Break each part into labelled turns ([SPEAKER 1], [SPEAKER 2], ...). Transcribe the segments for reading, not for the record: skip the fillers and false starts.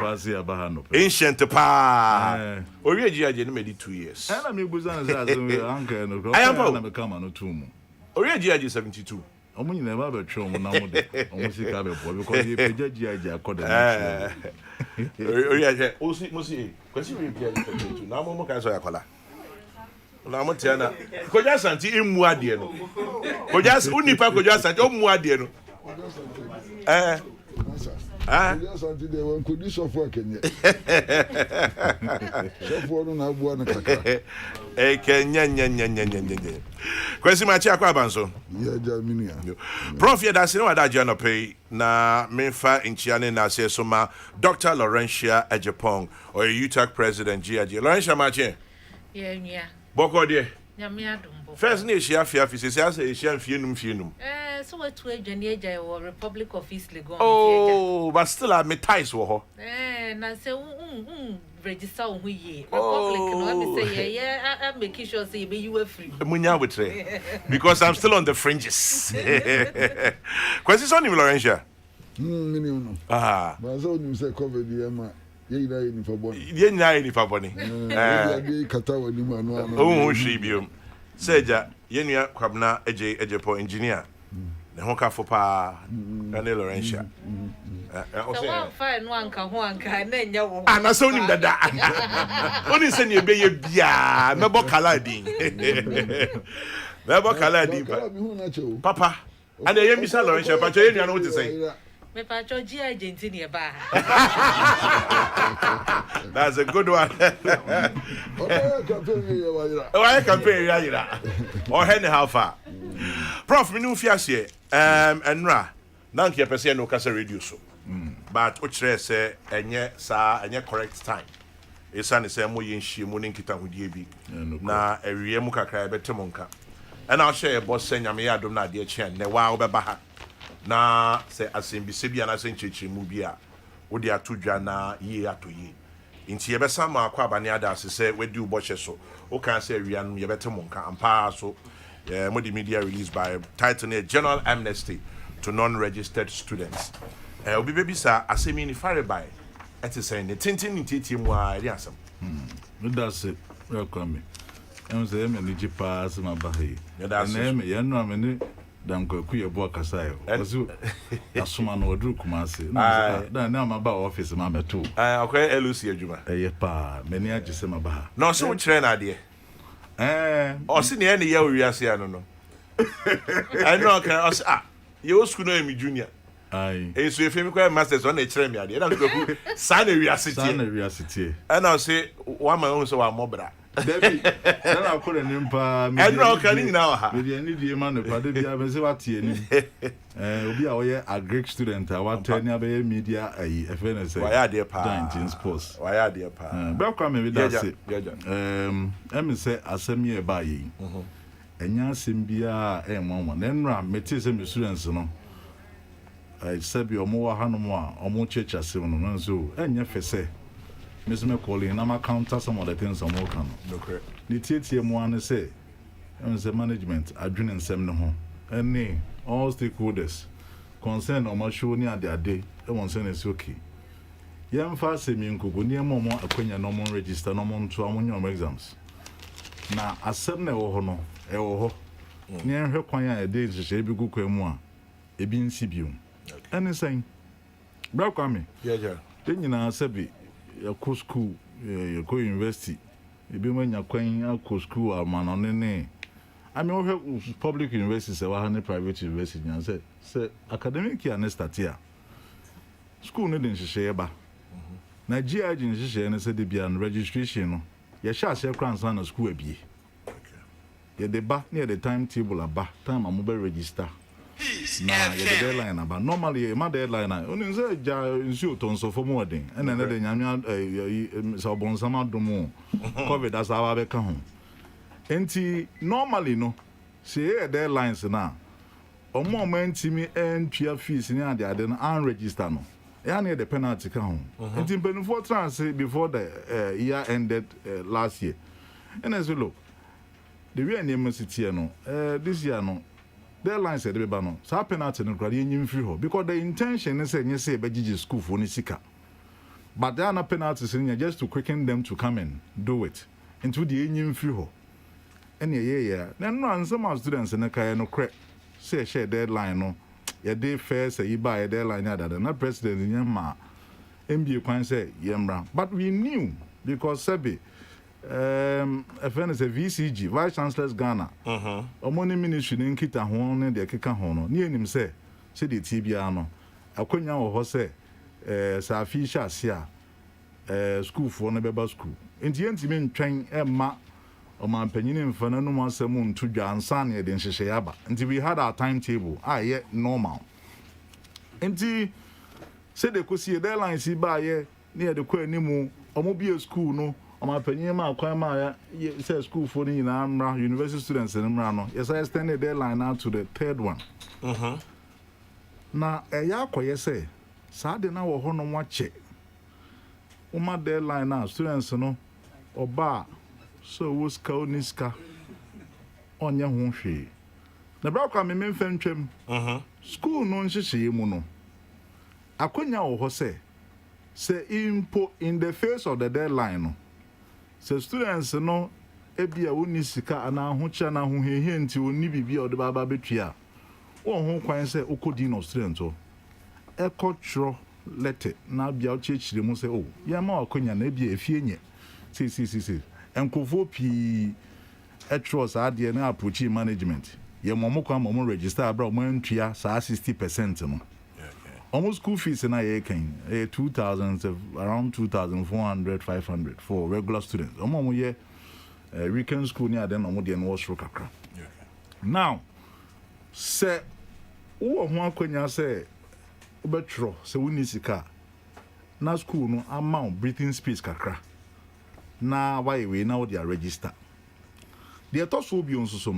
[SPEAKER 1] Ancient pa. Ori GIJ no made 2 years.
[SPEAKER 2] And I'm buzan say uncle no.
[SPEAKER 1] I am
[SPEAKER 2] come no two.
[SPEAKER 1] Ori GIJ 72.
[SPEAKER 2] Omo never be tro mo na mo de. Omo sika be bo because the GIJ according.
[SPEAKER 1] Ori GIJ osi kwesi we GIJ 72. Na mo kan so yakola. Na mo tiana. Koja santi imu ade no. Koja unipa koja santi o mu ade no.
[SPEAKER 3] Yes, until they won't could this of work in it. So for no one kaka.
[SPEAKER 1] Kenya. Kwesi machi akwa banso.
[SPEAKER 3] Yeah, Germany.
[SPEAKER 1] Prof ya dasino ada jana pay na menfa inchiane na se soma Dr. Lawrencia Agyepong or UTAC president GIJ. Lawrencia machi.
[SPEAKER 4] Yeah.
[SPEAKER 1] Boko de.
[SPEAKER 4] Nyame adom.
[SPEAKER 1] First na ehia fia fi se ase ehia fienum.
[SPEAKER 4] So what to adwane agya or Republic of East Legon.
[SPEAKER 1] Oh, but still I me ties wo ho.
[SPEAKER 4] Na say register wo ye. Republic no me say yeah, I make sure say be you free.
[SPEAKER 1] Munya wetre. Because I'm still on the fringes. Kwesi so ni Lawrencia.
[SPEAKER 3] Minimum.
[SPEAKER 1] Ah.
[SPEAKER 3] But so you say cover the ema. Ye ni fa boni.
[SPEAKER 1] Ye ni fa boni.
[SPEAKER 3] Ye kata wani ma no.
[SPEAKER 1] Oh, hwi biom. Seja yenua kwabna Agyepong engineer. Ne ho ka fo pa na Lawrencia.
[SPEAKER 4] So one fine one ka ho anka na nya wo.
[SPEAKER 1] Ana so nim dada. Oni se ne ebeye bia mebo kala din. Mebo kala din pa. Papa. And ye misa Lawrencia pa cho yenua no what say.
[SPEAKER 4] Me pa cho GIJ ntini e ba.
[SPEAKER 1] That's a good one. Why campaign yira? Or hen how far? Prof, me no fiase enra. Nank ye pese no kasa radio so. But ochre say enye correct time. Esa ne say mo yenhie mo ne nkita hodie bi. Na awie mu kakra betemo nka. And I'll share a boss saying I'm here na de chen ne wa obeba ha. Na say asembi se bia na se nchechi mu bia. Wo de atodwa na ye atoye. Inti yebesa ma akwa bani ada se we do boche so. O kan say awia no yebetemo nka ampa so. Modi media released by title General Amnesty to non-registered students. Obi baby sa asemi ni fare by. Eti say ne tintin ntiti mu a ri asem.
[SPEAKER 2] That's it. Welcome. I'm saying me ni jipa asema bahi.
[SPEAKER 1] Na
[SPEAKER 2] me ye no amene dan kwaku ye bo kasayo. Ozu asoma no odru kumase. Na na ma ba office ma meto.
[SPEAKER 1] Okay, Lucy adwuma.
[SPEAKER 2] Ye pa, me ni agise ma ba.
[SPEAKER 1] No so kire na de. O si ne ye wiase ya no. I know can o ah, you school no emi junior.
[SPEAKER 2] Ai.
[SPEAKER 1] So if me kwa masters on e kire me ade. Na kwaku sa na wiase tie.
[SPEAKER 2] Sa na wiase tie.
[SPEAKER 1] And I say one man so wa mobra.
[SPEAKER 2] Debbie, then I'll call a name pa.
[SPEAKER 1] I know can now ha.
[SPEAKER 2] Maybe any day man the party be have say what ye ni. Obi a we a Greek student a what 10 year media FN say.
[SPEAKER 1] Why are there pa?
[SPEAKER 2] Giant sports.
[SPEAKER 1] Why are there pa?
[SPEAKER 2] Welcome me that say. Em say asem ye ba yi. Enya asem bia enwanwa. Nenra meti say me students no. I said bi omo wa hanom a omo church asem no nso enya fese. Miss McCauley, and I'm counter some of the things I'm working on.
[SPEAKER 1] Okay.
[SPEAKER 2] The TTM1 say, the management, I drink and send home. And all stakeholders concerned on my show near their day, everyone saying it's okay. Young fast saying, Kuku near Momo, a queen, no more register, no more to our exams. Now, I said, no, honor, near her choir a day to say, be good, a being Sibium. Anything. Welcome me. Then you know, Sebi. Your school, your university. You be when you're going to school, or man on the I mean, we have public universities, 100 private universities, and say academic year next year. School needing to share ba. Nigeria in share and said they be on registration. You shall share crowns on a school be. Yeah, the ba near the timetable about time I'm mobile register. Nah, the deadline about normally my deadline only say ja insult on so for more thing and then the nyanya so bon sama domo covid as our be ka ho enti normally no say deadlines na omo mantimi entua fees ni ade no unregister no ya na the penalty ka ho enti benefit trans before the year ended last year and as you look the way name city no this year no deadline said be no so penalty no kwade nyim free ho because the intention is say say be gigi school for ni sika But there are no penalties in here just to quicken them to come and do it. Into the engine free. And yeah. Then no, some students in the car no crack. Say share deadline no. Your day fair say you buy a deadline other than a president in your ma. MBA can say yemra. But we knew because Sebi a friend is a VCG, Vice Chancellor's Ghana. Omoni ministry in Kita Hone, the Kika Hono. Near him say the Tibiano. A Konya or Jose Safisha Sia school for Nebeba school. In the end, mean train Emma. O my opinion in Fernando Masamun to Jan Sanya than Shayaba. Until we had our timetable, yet normal. Until said they could see a deadline, see by near the Quenimu, or mobile school, no, or my opinion, my Quamaya, says school for the Amra, university students in Amrano. Yes, I extend the deadline out to the third one. Now, a yako, yes, say, Saturday now, or Hono watch it. My deadline now, students, no, or bar. So was Kauniska on your home she. The broker me men fentrim. School non she muno. Akonya o Jose. Say impo in the face of the deadline. So students no ebia unisika ana hocha na ho hehe nti oni bibia ode baba betria. Wo ho kwan say okodi no student o. Ekotro letter na bia o chechire mu say oh, ye ma akonya na ebia efie nye. See. Enkofo pi etros ade na approach management ye momo kwa momo register abra mo antua sa 60% no almost school fees na ye kan 2000 around 2400 500 for regular students omo ye weekend school ni ade no mo de no was kakra now se wo ho akonya se obetro se woni sika na school no amount breathing space kakra na why we now they are register. The thoughts will be on so.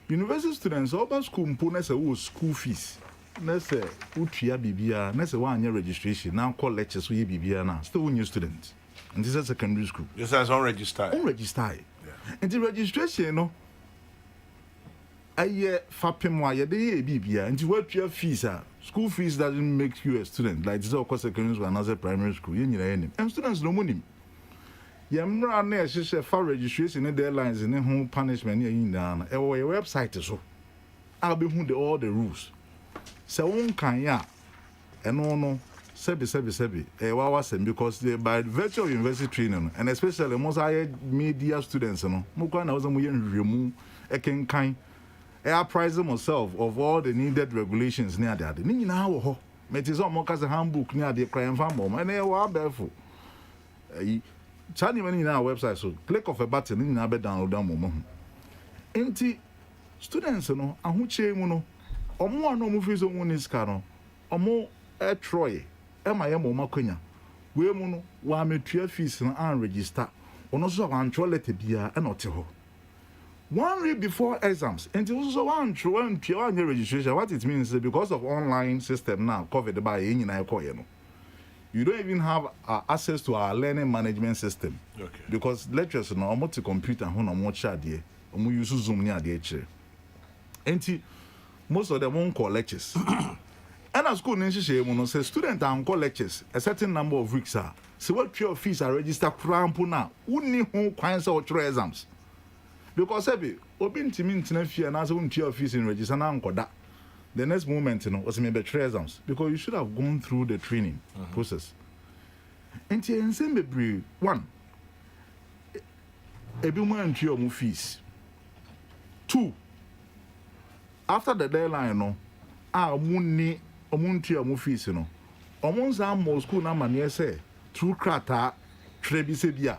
[SPEAKER 2] University students over school mpo school fees. Na say utia bibia, na say one year registration now call lectures we bibia na still new student. And this is secondary school.
[SPEAKER 1] Yes, as on register.
[SPEAKER 2] On register. And the registration no aye fapem wa ye dey bibia and what your fees are. School fees doesn't make you a student like this of course secondary school and another primary school. You need and students no money. Yamra na ehye for registration in deadlines in home punishment in na e wo website so I'll be who all the rules so one kan ya eno no sebi wa wasem because they by virtual university training and especially most higher media students no mo kwa na wo mo ye nhwemu e kenkan I prize myself of all the needed regulations near the other ni nyina wo ho metizo mo ka se handbook near the crime farm mo and e wa befu Chani many in our website, so click of a button in our download them. Enti students, no, and who chain no, or more no movies on one is cano, or more a Troy, M.I.M. Maconia. We mono, while me 12 fees and register, or also one toilet beer and not ho. 1 week before exams, and also one pure registration. What it means is because of online system now covered by any Naikoyano. You don't even have access to our learning management system.
[SPEAKER 1] Okay.
[SPEAKER 2] Because lecturers no almost computer who no more chat there. Use Zoom near the chair. And most of them won't call lectures. And at school, say students are call lectures a certain number of weeks. So what your fees are registered now? Only who kinds of exams. Because every open to me and as your fees in register now that. The next moment, was maybe exams because you should have gone through the training process. And then, one, a bit more into your fees. 2, after the deadline, money, your fees, almost more school number near say, through Krata, Trebi Sebia,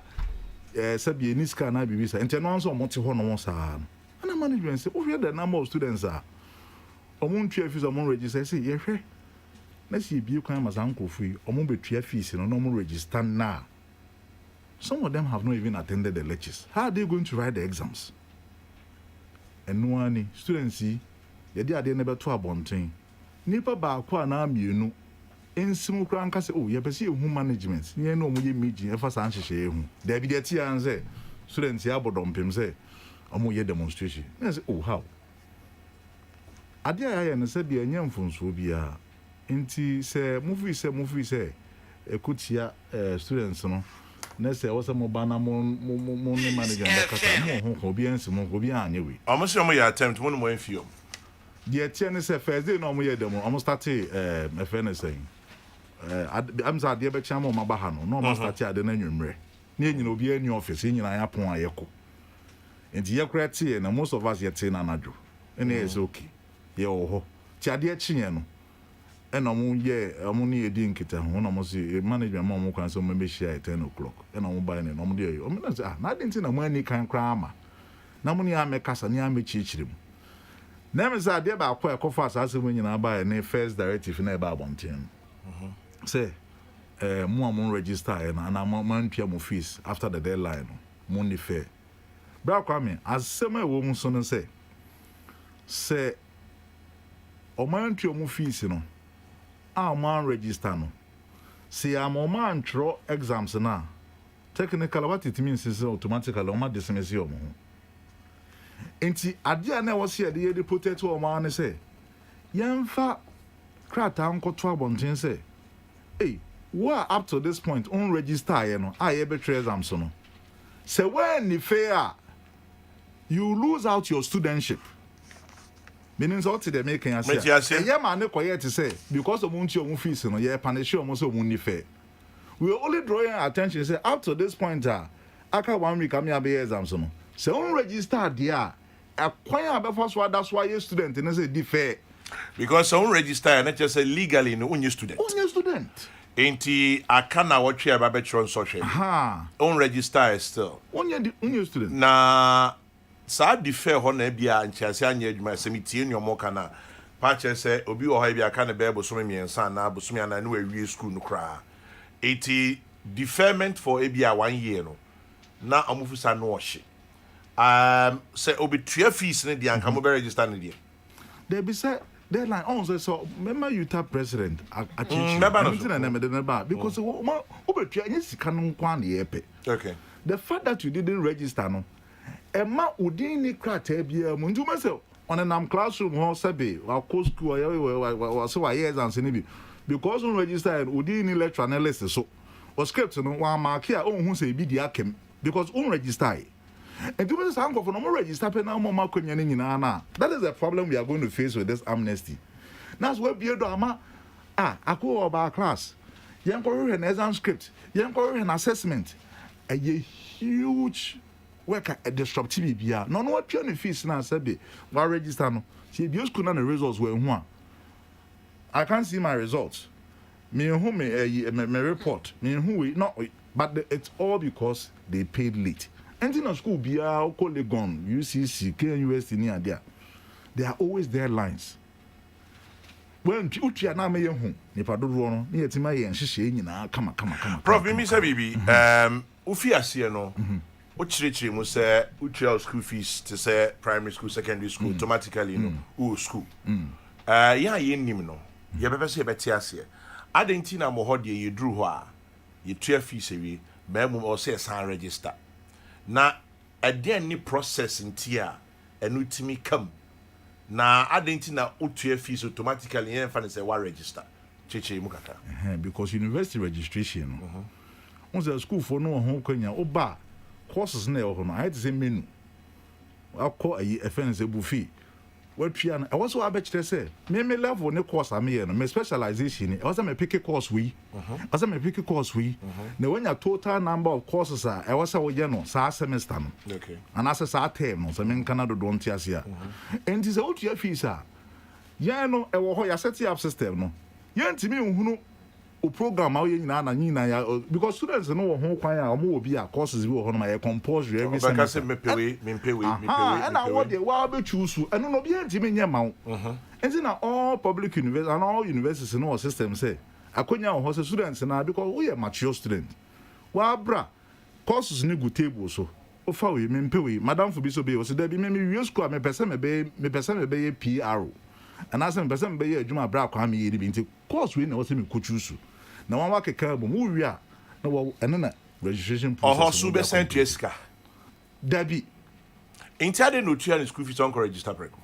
[SPEAKER 2] Sabia Niska, and I be visa, and then also Montihon, and the management say, oh, the number of students are. Among 12 fees among register, say, yeah, let's see, you come as uncle free, among the 12 fees and normal register now. Some of them have not even attended the lectures. How are they going to write the exams? And no one, students see, they are never to a bonting. Nipa ba kwa na mienu, in simulcran case, oh, you perceive home management, near no more meeting, if I say, there be the tea and say, students, Yabodom Pim say, among your demonstration. Yes, oh, how? Adia ya na said the nyam funso bia nti se movie say ekutia students no na say wo say mo ba na mo manager na kata mo ho obi ansi mo obi anye we
[SPEAKER 1] omo se omo ya attempt mo no mo enfio
[SPEAKER 2] the ten say first day no mo ye dem omo start my friend saying I'm sad dey be chamo ma ba ha no mo start ade na nwumre na enyina obi ani office enyina ya pon ayeko enti ye krati na most of us ye te na najo ene is okay ye ho ti ade chinye no ena mo ye mo ne edi nkita ho na mo se management mo kwan so mo be share at 10 o'clock ena mo buy ne no mo dey o me na say na ade nti na mo ani kan kra ama na mo ne amekasa ne amechichire mu na me say ade ba akwa ekofa asase mo nyina buy ne first directive na e ba abonten say mo am register na man pia mo fees after the deadline mo ni fair bra kwa me asema e wo mu so no say o man pia mo fees no a man register no say am o man tro exams na technically what it means is automatically o ma dismiss you mo enti ade na wo se ade ye protect o man say yemfa krata nkoto abonten say hey what up to this point on register you know I be exams no say when the fair you lose out your studentship meaning so to the making as say yeah man ko to say because of munti omu fees no yeah punish omu so omu ni fair we are only drawing attention say up to this point aka 1 week am be exams no say on register there akwan abefa so that's why your student no say di fair
[SPEAKER 1] because on register and just say legally no only student enti akana watch ya babetron social on register still
[SPEAKER 2] only student
[SPEAKER 1] na sa defer ho na bia nchiase anya adwuma semitie nyomo kana pa che se obi wo ha bia kana be bosom miensa na bosom ya na no awie school no kra enti deferment for ebia 1 year no na amufusa no ohye say obi tua fees ne dia nka mo be register ne dia
[SPEAKER 2] there be say deadline on so remember you tap president because obetua nya sika no nkwa na yepe
[SPEAKER 1] okay
[SPEAKER 2] the fact that you didn't register no ema udin ni krata bia mu nduma say on a classroom ho sabe wa ko school wa so wa years and bi because on register udin ni lecture analysis so o script no wa mark here on hu say bi dia kem because on register and do this angle for no register pe na mo makonya ni nyina na that is the problem we are going to face with this amnesty that's where be do ama akọ oba class yen ko an exam script yen ko an assessment a huge work at disruptive bia no what pure ni fees na sabe wa register no see the school na the results were hu I can't see my results me who me report me who we not but it's all because they paid late. And in a school, Bia, Legon, UCC, KUST, near there, there are always deadlines. When you are not making home, if I don't run, near to my and she, come.
[SPEAKER 1] Prof, me say, baby, Ufia, no, Uchi must say, Uchi school fees to say primary school, secondary school, automatically, no, school. Yeah, you know, you better say, Betiasia. I didn't think I'm a hot year you drew her, you 12 fees away, Mem or say, sign register. Na ade ni process ntia enu timi kam na adenti na otua fees automatically yen fa say wa register cheche mu kaka
[SPEAKER 2] because university registration on the school for no ho kwanya oba courses na e ho no I had to say menu akọ ayi efense bufi watua na e was so abechire say me level ne course am here no me specialization e was me pick course we na when your total number of courses are e was so we no sa semester no
[SPEAKER 1] okay
[SPEAKER 2] and as sa term no so me Canada don't tiasia and is otua fees ya no e wo ho ya set up system no ya ntimi nhunu o program awo nyina na nyina ya because students no wo ho kwan a omo obi a courses bi wo ho no ma compulsory every semester
[SPEAKER 1] me pewe
[SPEAKER 2] and I what they wa be choose and no bi ntimi nya ma wo and na all public universities and all universities no system say akonya wo ho students na because we are mature student wa bra courses ni go table so o fa we me pewe madam for bi so be o se da bi me school me pese me be PR and as me pese me be adwuma bra kwa me yiri bi nti course we na wo se me ko choose na wan wakeka bo mu wi a na wo ene na registration process
[SPEAKER 1] oho su be sent yeska
[SPEAKER 2] dabi
[SPEAKER 1] intade no tua ni school fees on register preko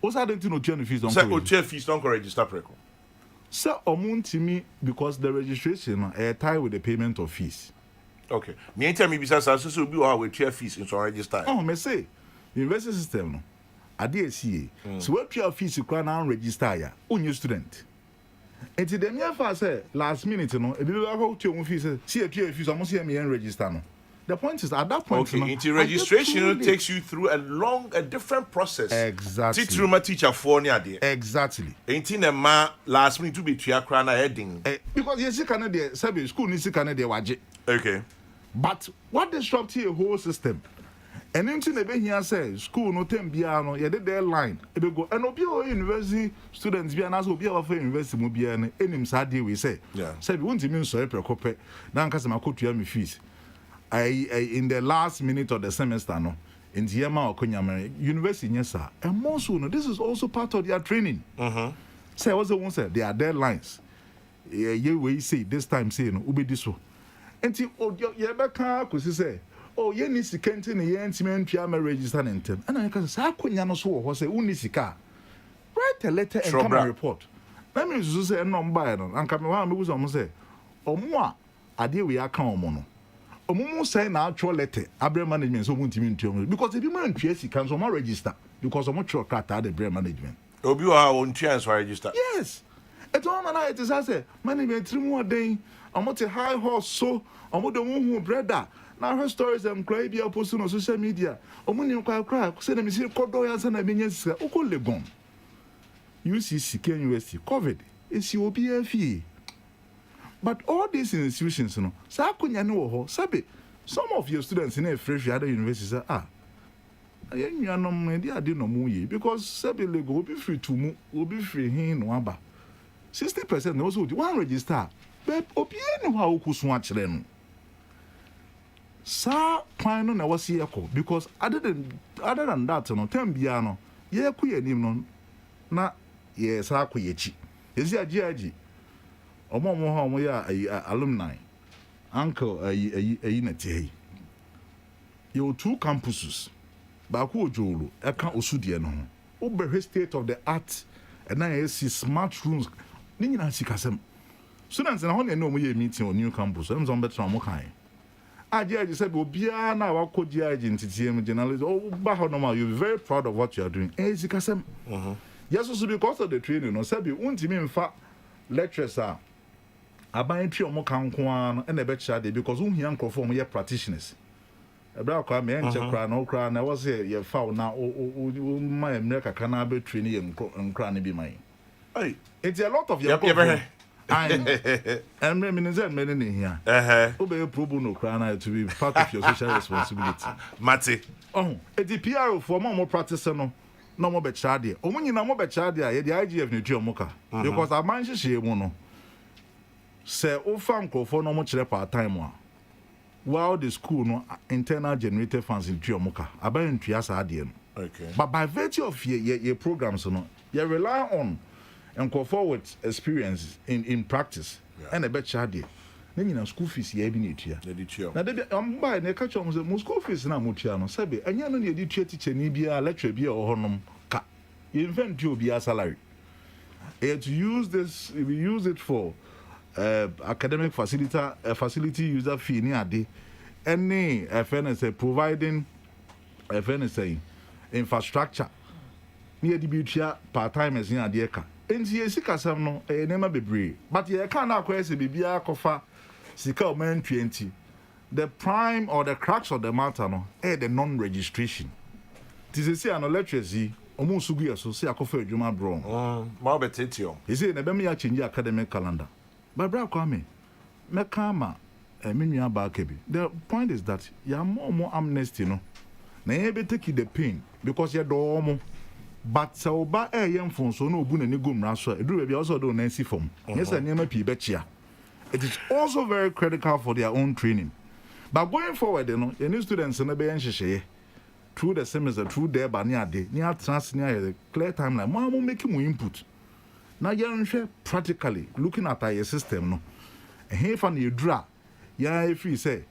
[SPEAKER 2] o sa denti no tua ni fees on
[SPEAKER 1] say o tua fees on register preko
[SPEAKER 2] So omuntimi because the registration tie with the payment of fees.
[SPEAKER 1] Okay. Me tell me because so be how we share fees in some register.
[SPEAKER 2] Oh, me say university system no. Ade see. So we pay fees you can now register ya. Only student. And the mere fa say last minute no, e be go to your fees see a fees almost see me register no. The point is at that point
[SPEAKER 1] okay, into registration takes you through a different process.
[SPEAKER 2] Exactly.
[SPEAKER 1] Teach room teacher for near there.
[SPEAKER 2] Exactly.
[SPEAKER 1] Ain't in a ma last minute to be to your crown heading.
[SPEAKER 2] Because you see Canada service school needs to Canada waje.
[SPEAKER 1] Okay.
[SPEAKER 2] But what disrupts the whole system? And into the here say school no tem biano, you did their line. It will go and obi university students be an as obi of university mubian enim sadi we say.
[SPEAKER 1] Yeah.
[SPEAKER 2] Say we won't mean so precope. Now customer could to me fees. I in the last minute of the semester no in the Yama or university yes sir. And more so no, this is also part of their training. Say also one say there are deadlines. You we say this time say no ubi this one. And you yebeka kusi say oh ye ni sika nti ne ye ntime ntwa ma register ntem. And I can say akonya no so wo say uni sika. Write a letter and come and report. Let me just say no buy no. Anka me wa me go so say omo a ade we aka omo no. Omo say na actual letter abre management so ntime ntwa because if you man ntwa sika so ma register because omo tro krata the brand management.
[SPEAKER 1] Obi wa on chance register.
[SPEAKER 2] Yes. It's all man it is say management trimu den omo te high horse so omo do hu brother. Now her stories and cry be posting on social media. Omo cry say na me see kodo ya say na me nyesa uko legon. UCC University COVID is your BFE. But all these institutions no sa akunya ne wo ho sabe some of your students in a fresh other universities say ayen nuanom me dey ade no mu ye because sabe lego obi free to mu obi free hin no aba 60% no so one register but obi any how okusun akere no sa kwan no na wasi yeko because other than that no tem bia no ye ku yanim no na ye sa ku yechi ezi GIJ omo ha omo ya alumni uncle na tie you two campuses ba ku ojolo e kan osudie no ho obehwe state of the art and na see smart rooms ni nyina sikasem students na ho na omo ye meeting on new campus em zo betra mo kan GIJ said obia na wa ko GIJ ntitiem journalist ba ho normal you be very proud of what you are doing sikasem yes so because of the training no sabi untimi mfa lecturers are aban twi omo kan ko an na be kya de because unhia nkrofo omo ye practitioners ebra kwa me enche kra na okra na was ye foul na o ma emre kaka na be training ye nkra na bi mai it's a lot of your and me here obey pro bono kra na to be part of your social responsibility
[SPEAKER 1] mate
[SPEAKER 2] the PR for more practice no mo be kya de omo nyina mo be kya de ye the IGF ne twa omo ka because aman hye mu no say o fam krofo no mo kire part time a while the school no internal generated funds in Tiomoka aban ntwa sa ade no
[SPEAKER 1] okay
[SPEAKER 2] but by virtue of your programs no you rely on and go forward experience in practice and a bet chade na nyina school fees ye bi na etua na de am buy na ka chom say mo school fees na mo tua no sabe anya no na ye di tua teacher ni bia lecturer bia o honom ka you invent you bia salary to use this we use it for academic facility user fee ni ade any FNS providing FNS infrastructure ni edi bi tua part timers ni ade ka enti ye sika sam no nema bebre but ye ka na akwa ese bibia akofa sika o man 20 the prime or the crux of the matter no the non registration this no literacy omo sugu yeso se akofa adwuma bro
[SPEAKER 1] ma betetio
[SPEAKER 2] he say na be me ya change academic calendar but bra kwa me kama menua ba kebi the point is that ya more amnesty no na ye be take the pain because ye do omo but so ba yem fon so no obu na ni gomra so eduru be also do na si form yes anema pi be chia it is also very critical for their own training but going forward you know any students na be nhehye through the semester through there ba ni ade ni atras ni a clear timeline mo make mo input na yenhwe practically looking at our system no he fa na edura ya free say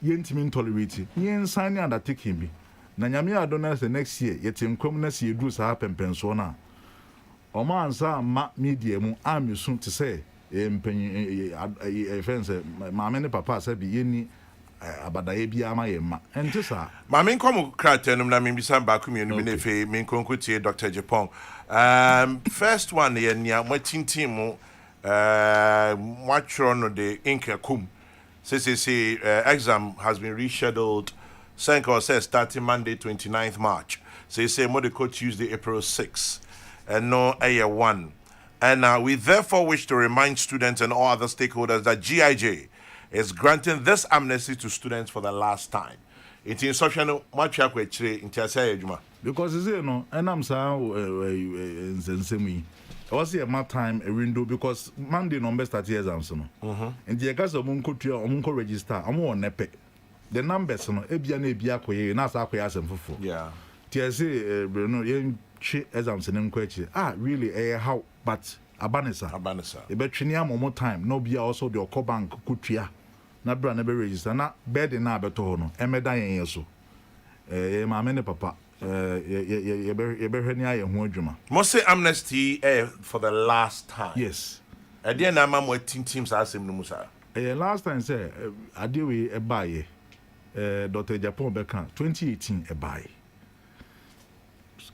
[SPEAKER 2] yentimi tolerate yen sign undertaking bi na nyame adona say next year yetim kwam na se edu sa pempenso na Omansa ma media mu am soon to say friends mamma ne papa say be yeni abadaye bia ama ye ma enti sa
[SPEAKER 1] ma men kom kratenum na men bisa ba ku mienu me fe men konkotie Dr. Agyepong. First one ye nia matintin mu watchro no de inkakum say exam has been rescheduled. Senko says starting Monday 29th March. Say more the Tuesday April 6th. And no A1. And we therefore wish to remind students and all other stakeholders that GIJ is granting this amnesty to students for the last time. It's instructional much
[SPEAKER 2] because you know, and I'm saying I was here my time a window because Monday number start exams no. And the case of munko register, I'm on nepe. The numbers no ebia na ebia koye na asa koye asem fofo.
[SPEAKER 1] Yeah.
[SPEAKER 2] TSA no yen chi exams nem ko achi. Really how but abanisa. E be twene am more time no bia also the okọ bank kutua. Na bra na be register na bed na abeto ho no. Emeda yen yeso. Ma me ne papa ye be hwani aye ho adwuma.
[SPEAKER 1] Must say amnesty for the last time.
[SPEAKER 2] Yes.
[SPEAKER 1] E dey na mam teams asem no musa.
[SPEAKER 2] Last time say adewe e baye. Dr. Agyepong Beka 2018 a buy.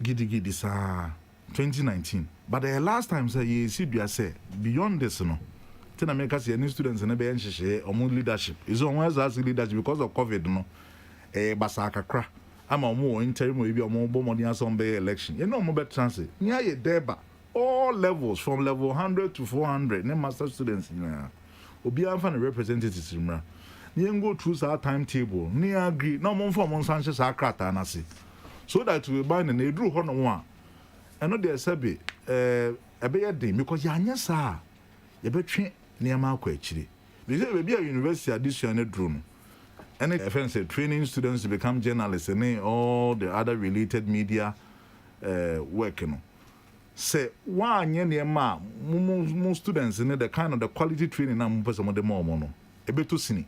[SPEAKER 2] Gidi sa 2019. But the last time say you see say beyond this no. Tena make us any students na be nhehye omo leadership. Is on where's as leadership because of COVID no. Basa kakra. Ama omo interim we be omo bo money asom be election. You know omo better chance. Nya ye deba all levels from level 100 to 400 ne master students na. Obi anfa na representatives mra. You go through our timetable, near agree, no more from on Sanchez Akrata and I so that we bind and they drew on one. And not there, Sabi, a bad day because Yanyasa, you bet train near Malquetchi. They say, be a university addition drone. And it offends training students to become journalists and all the other related media working. Say, one year ma, most students in the kind of the quality training I'm some of the more mono. A bit too cynic.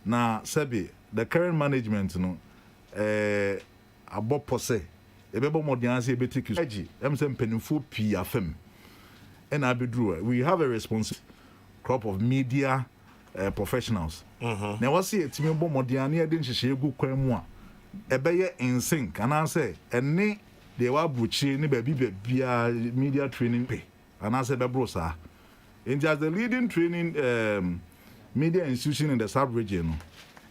[SPEAKER 2] Na sabi the current management no abo pose ebebo modianse ebetiki GIJ emsem penifo pi afem and abedru we have a responsible crop of media professionals na wasi etimi bo modiane e de nhehye egu kwan mu a ebeye in sync and I say enne de wa buchi ne ba bia media training pay and I say bebro sa in just the leading training media institution in the sub-region,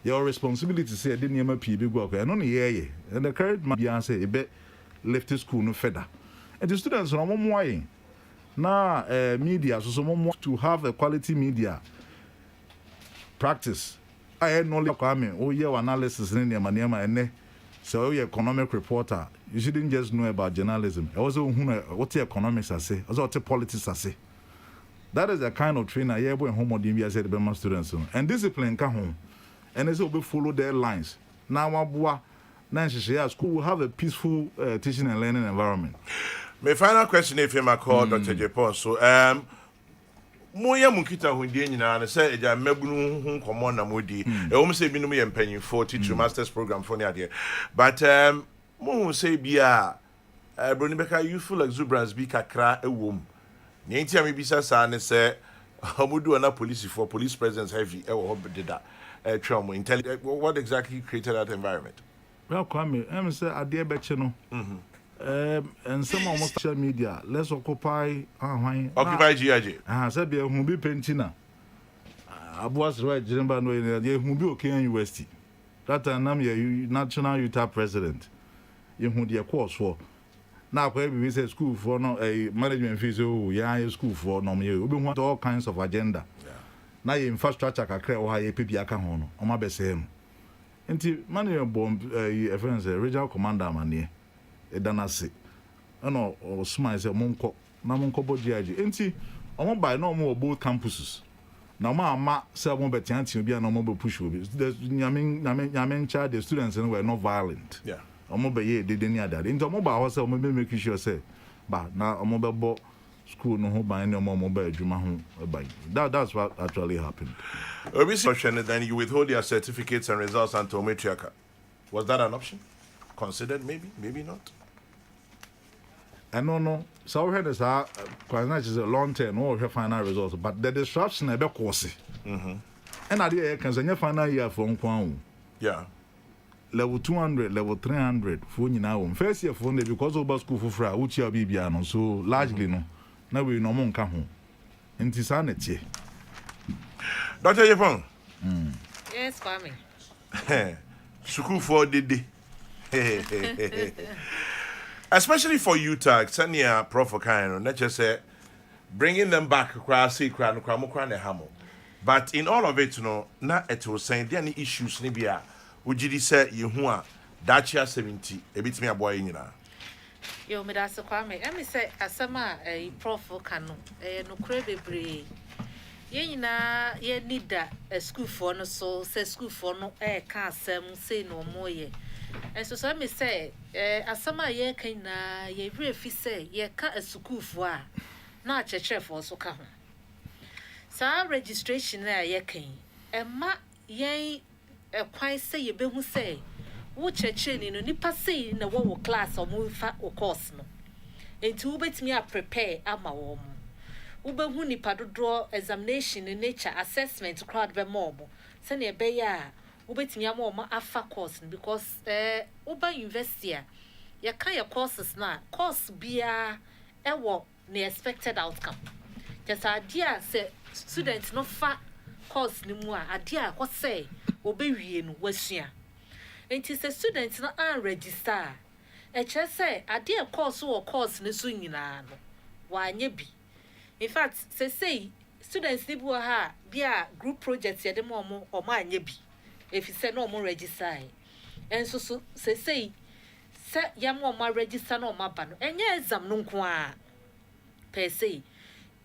[SPEAKER 2] your responsibility say didn't near P big work. And only ye and the current man say a bit left school no feather. And the students are more now media so some to have a quality media practice. I had no coming. Oh yeah, analysis in your manema and so you're economic reporter. You shouldn't just know about journalism. Also what the economics I say, also what the politics I say. That is the kind of trainer you when home odimbi said the students and discipline come home and they will follow their lines. Now abua na school will have a peaceful teaching and learning environment.
[SPEAKER 1] My final question if you may call Dr. Agyepong. So moya mukita hundie nyina na say eja mabunu hu komo na modi e wo say binum ye mpanyin for teacher masters program for near but mo say bia broni beka youthful exuberance bi kakra ewom. Nienti am bisa sa ne say amudu na police presence heavy e wo did that trauma intelligence. What exactly created that environment?
[SPEAKER 2] Well, come me say ade beche no and some of social media let's occupy GIJ say be hu bi pentina abuas right remember no ye hu bi Okan University that time am ye national youth president ye hu de course for now we say school for no management fees oh yeah school for no me obi hu all kinds of agenda na ye infrastructure kakra o ha ye pebi aka ho no o ma be say no nti manager bomb friends regional commander manie edanase no o smile say monko na monko bo GIJ nti omo by no mo both campuses na ma ama say mo betianti obi na mo be push obi nyamen child the students were not violent omo be ye de ni adade nti omo ba ho say omo be make sure say ba na omo be bo school no ho ban no omo be adwuma ho ban that's what actually happened.
[SPEAKER 1] Then you withhold your certificates and results until Matriarcha. Was that an option? Considered maybe not?
[SPEAKER 2] I don't know. So we had this is a long term or final results, but the disruption ebe course. And idea can say final year for one.
[SPEAKER 1] Yeah.
[SPEAKER 2] Level 200, level 300 for now. First year for because of school for fra which you be so largely no. Now we no more come home. And it's sanity.
[SPEAKER 1] Dr. Agyepong.
[SPEAKER 4] Yes, Kwame.
[SPEAKER 1] School for Didi. Especially for UTAG, Sanya Prof. Okaino, not just say bringing them back, but in all of it, you know, not at all saying there any issues, Nibia, would you say you who are Dacia 70, a bit me a boy in
[SPEAKER 4] Yo, Medasa Kwame, let me say, as some a Prof. Okano, no credible. Ye need that a school for no so, say school for no air car, say no more ye. And so some may say, as some ye can ye briefly say, ye cut a school for not a chef also come. So our registration there ye can, and ma ye a quite say ye be who say, which a chain in a nipper say in a war class or move fat or course no. And to bet me up prepare at my warm. Ube hu nipa do draw examination in nature assessment crowd be more. Send ye be ya. Ubetimi ama afa course because uba university ya kan your courses na course bia ewo the expected outcome just idea say students no fa course ni mu a idea ko say obewie no wasua enti say students no an register e che say idea course or course ni so nyina no wa anye bi in fact say students ni bu ha bia group projects ya dem omo anye bi if you say no more register and so say yam more register no ma ba no enye exam no nko a per se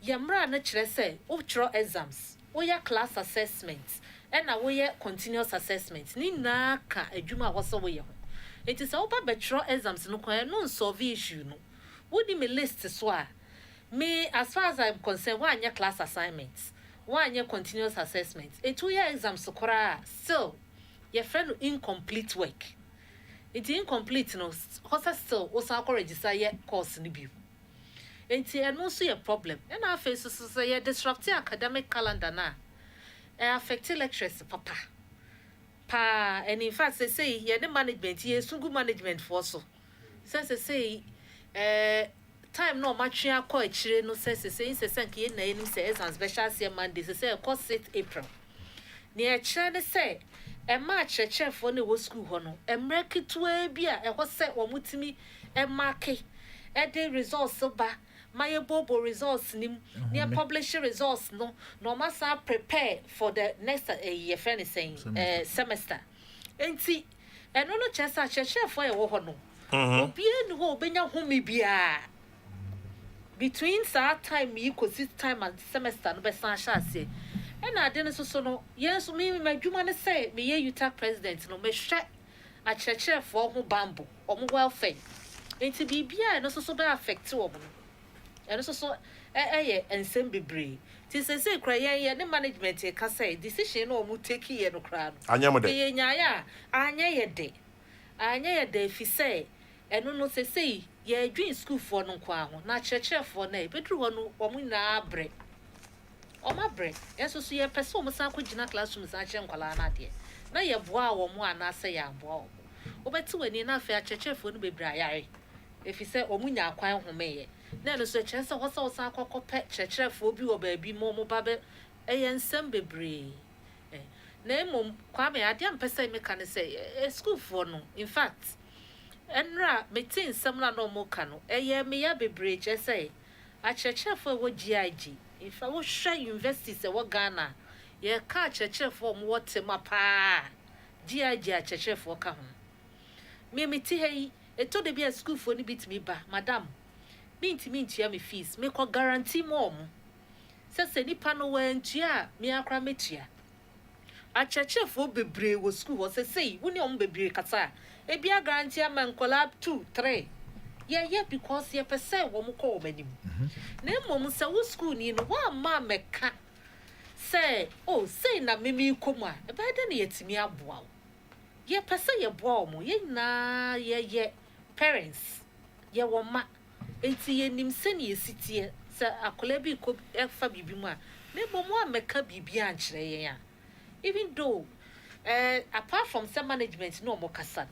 [SPEAKER 4] yamra na kire say o chro exams o ya class assessments and na we continuous assessment ni na ka adwuma wo so we ho it is oba be chro exams no kwa no solve issue no wodi me list so a me as far as I'm concerned wa anya class assignments one year continuous assessment. A 2-year exam so still your friend incomplete work. It's incomplete no hosa still also register your course ni bi. And also a problem. And our face so say disrupting academic calendar na. Affect lecturers papa. And in fact they say the management ye sungu management for so. Since they say time no match ya ko achire no say sanke na enu say exam special say Monday say course 6 April ne achire ne say e ma church for ne wo school ho no emreki to bi a e ho say wo mutimi e marke e de results ba my bobo results nim ne publish results no masa prepare for the next year friend saying semester enti e no chesa church for e wo ho no obi enu ho obenya home bia between that time equal time and semester no be san chance and I didn't so no yes me my dwuma ne say me ye UTAG president no me hwe a church for ho bambo or mo welfare enti bibia no so be affect wo no and so ensem bebre ti say kra ye ne management e ka say decision no mo take ye no kra no
[SPEAKER 1] anyamode
[SPEAKER 4] ye nyaaya anya ye de fi say eno no say ye dream school for no kwa ho na church for na bedru ho no omo na abre yeso so ye pese omo san ko gina classroom san che nkwala na de na ye boa wo mo ana say ya boa obeti wani na fa church for no bebra yare efi say omo nya kwan homeye na no so church say ho san akokopɛ church for bi wo ba bi mo ba be ensem bebre na emom kwa me ade am pese me kan say school for no in fact enra metin samla no mo kanu me ya bebre che say a church for wo GIJ if I was sure university say wo Ghana ye ka church for mo what ma pa GIJ a church for ka ho me meti hey e to de be a school for ni bit me ba madam me ntia me fees me ko guarantee mo se nipa no wantua me akra metua a church for bebre wo school wo say woni om bebre kasa e bia guarantee am collab 2 3 yeah because ye pese wo mo ko manim na mom se wo school ni no wa ma meka say say na memi komu a e ba de na yetimi aboa ye pese ye boa mo ye na ye parents ye wo ma enti yenim se ne yesitie se akola bi ko efa bibi mu a ne bomo ameka bibi ankyere yen a even though apart from some management no mo kasa